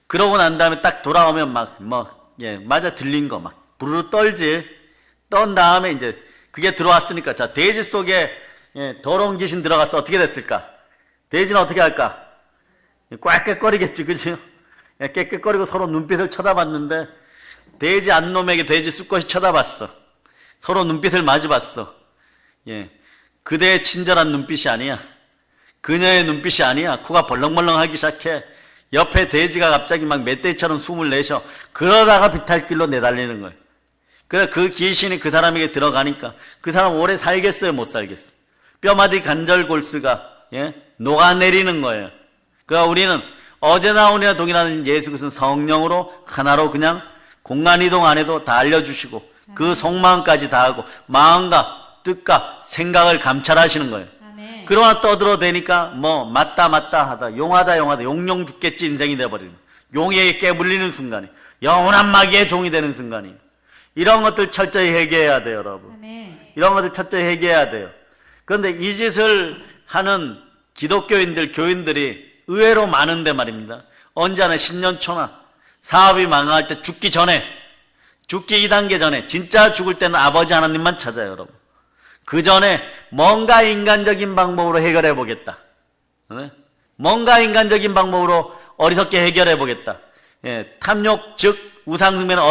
그러고 난 다음에 딱 돌아오면 맞아 들린 거 막 부르르 떨지. 떤 다음에 이제 그게 들어왔으니까, 자, 돼지 속에 더러운 귀신 들어가서 어떻게 됐을까? 돼지는 어떻게 할까? 꽥꽥거리겠지, 그치? 꽥꽥거리고 서로 눈빛을 쳐다봤는데, 돼지 안놈에게 돼지 수컷이 쳐다봤어. 서로 눈빛을 마주봤어. 그대의 친절한 눈빛이 아니야. 그녀의 눈빛이 아니야. 코가 벌렁벌렁 하기 시작해. 옆에 돼지가 갑자기 막 멧돼지처럼 숨을 내쉬어. 그러다가 비탈길로 내달리는 거예요. 그래, 그 귀신이 그 사람에게 들어가니까 그 사람 오래 살겠어요, 못 살겠어? 뼈마디 관절골수가 녹아내리는 거예요. 그러니까 우리는 어제나 오늘이나 동일한 예수 그리스도는 성령으로 하나로 그냥 공간이동 안 해도 다 알려주시고 그 속마음까지 다 하고 마음과 뜻과 생각을 감찰하시는 거예요. 아멘. 그러나 떠들어대니까 뭐 맞다 하다 용하다 용용 죽겠지 인생이 돼버리는, 용에게 깨물리는 순간이, 영원한 마귀의 종이 되는 순간이, 이런 것들 철저히 회개해야 돼요, 여러분. 아멘. 이런 것들 철저히 회개해야 돼요. 그런데 이 짓을 하는 기독교인들, 교인들이 의외로 많은데 말입니다. 언제나 신년초나 사업이 망할 때 죽기 2단계 전에, 진짜 죽을 때는 아버지 하나님만 찾아요, 여러분. 그 전에 뭔가 인간적인 방법으로 해결해 보겠다. 네? 뭔가 인간적인 방법으로 어리석게 해결해 보겠다. 탐욕, 즉 우상숭배는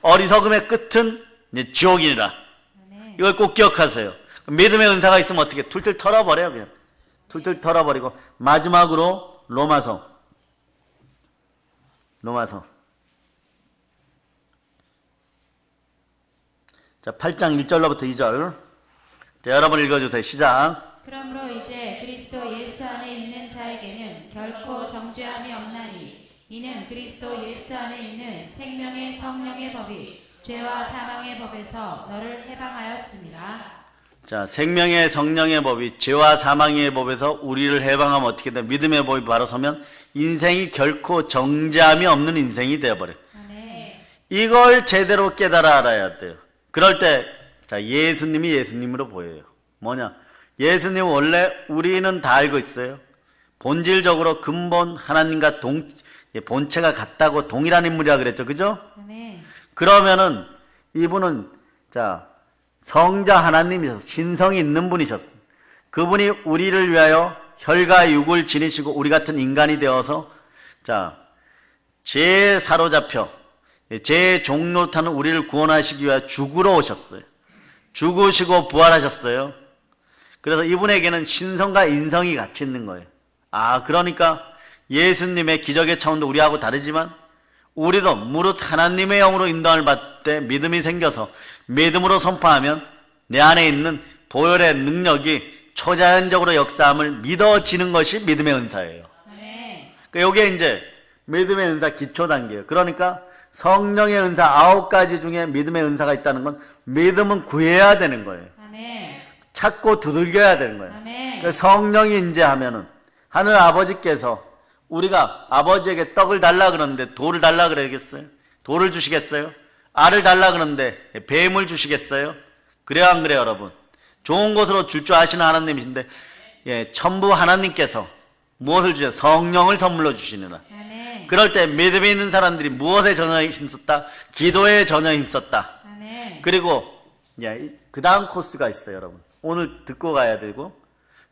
어리석음의 끝은 이제 지옥이라. 이걸 꼭 기억하세요. 믿음의 은사가 있으면 어떻게 툴툴 털어버려요, 그냥. 툴툴 털어버리고, 마지막으로 로마서. 자, 8장 1절로부터 2절. 자, 여러분 읽어주세요. 시작. 그러므로 이제 그리스도 예수 안에 있는 자에게는 결코 정죄함이 없나니, 이는 그리스도 예수 안에 있는 생명의 성령의 법이 죄와 사망의 법에서 너를 해방하였습니다. 자, 생명의 성령의 법이 죄와 사망의 법에서 우리를 해방하면 어떻게 돼? 믿음의 법이 바로 서면 인생이 결코 정죄함이 없는 인생이 되어버려요. 이걸 제대로 깨달아 알아야 돼요. 그럴 때, 자, 예수님이 예수님으로 보여요. 뭐냐? 예수님 원래 우리는 다 알고 있어요. 본질적으로 근본 하나님과 본체가 같다고 동일한 인물이라 그랬죠. 그죠? 아멘. 그러면은 이분은, 자, 성자 하나님이셨어. 신성이 있는 분이셨어. 그분이 우리를 위하여 혈과 육을 지니시고 우리 같은 인간이 되어서, 자, 죄에 사로잡혀 죄의 종로 타는 우리를 구원하시기 위하여 죽으러 오셨어요. 죽으시고 부활하셨어요. 그래서 이분에게는 신성과 인성이 같이 있는 거예요. 그러니까 예수님의 기적의 차원도 우리하고 다르지만 우리도 무릇 하나님의 영으로 인도함을 받을 때 믿음이 생겨서 믿음으로 선포하면 내 안에 있는 보혈의 능력이 초자연적으로 역사함을 믿어지는 것이 믿음의 은사예요. 그러니까 이게 이제 믿음의 은사 기초 단계예요. 그러니까 성령의 은사 9가지 중에 믿음의 은사가 있다는 건 믿음은 구해야 되는 거예요. 아멘. 찾고 두들겨야 되는 거예요. 그러니까 성령이 인재하면은 하늘 아버지께서 우리가 아버지에게 떡을 달라 그러는데 돌을 달라 그러겠어요? 돌을 주시겠어요? 알을 달라 그러는데 뱀을 주시겠어요? 그래요, 안 그래요, 여러분? 좋은 것으로 줄 줄 아시는 하나님이신데, 천부 하나님께서 무엇을 주세요? 성령을 선물로 주시느라. 아멘. 그럴 때 믿음이 있는 사람들이 무엇에 전혀 힘썼다? 기도에 전혀 힘썼다. 아멘. 그리고 그 다음 코스가 있어요, 여러분. 오늘 듣고 가야 되고.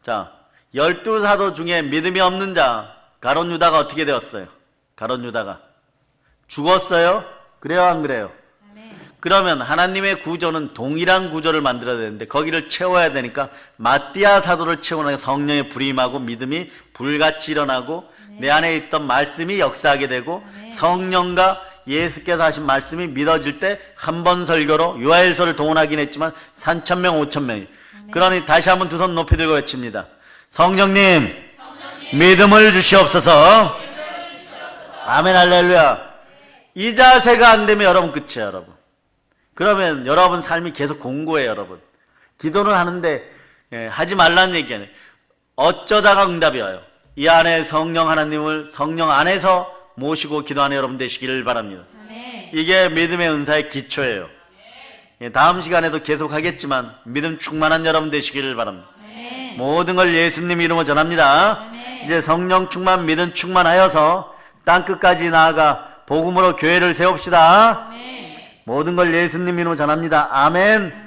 자, 12사도 중에 믿음이 없는 자 가룟 유다가 어떻게 되었어요? 가룟 유다가 죽었어요? 그래요, 안 그래요? 아멘. 그러면 하나님의 구조는 동일한 구조를 만들어야 되는데 거기를 채워야 되니까 마띠아 사도를 채우는 성령의 불이 임하고 믿음이 불같이 일어나고 내 안에 있던 말씀이 역사하게 되고 성령과 예수께서 하신 말씀이 믿어질 때 한 번 설교로 요엘서를 동원하긴 했지만 3,000명, 5,000명이. 그러니 다시 한번 두 손 높이 들고 외칩니다. 성령님, 믿음을 주시옵소서. 아멘, 할렐루야. 이 자세가 안 되면 여러분 끝이에요, 여러분. 그러면 여러분 삶이 계속 공고해요, 여러분. 기도는 하는데 하지 말라는 얘기 아니에요. 어쩌다가 응답이 와요. 이 안에 성령 하나님을 성령 안에서 모시고 기도하는 여러분 되시기를 바랍니다. 아멘. 이게 믿음의 은사의 기초예요. 다음 시간에도 계속 하겠지만 믿음 충만한 여러분 되시기를 바랍니다. 아멘. 모든 걸 예수님 이름으로 전합니다. 아멘. 이제 성령 충만, 믿음 충만하여서 땅끝까지 나아가 복음으로 교회를 세웁시다. 아멘. 모든 걸 예수님 이름으로 전합니다. 아멘.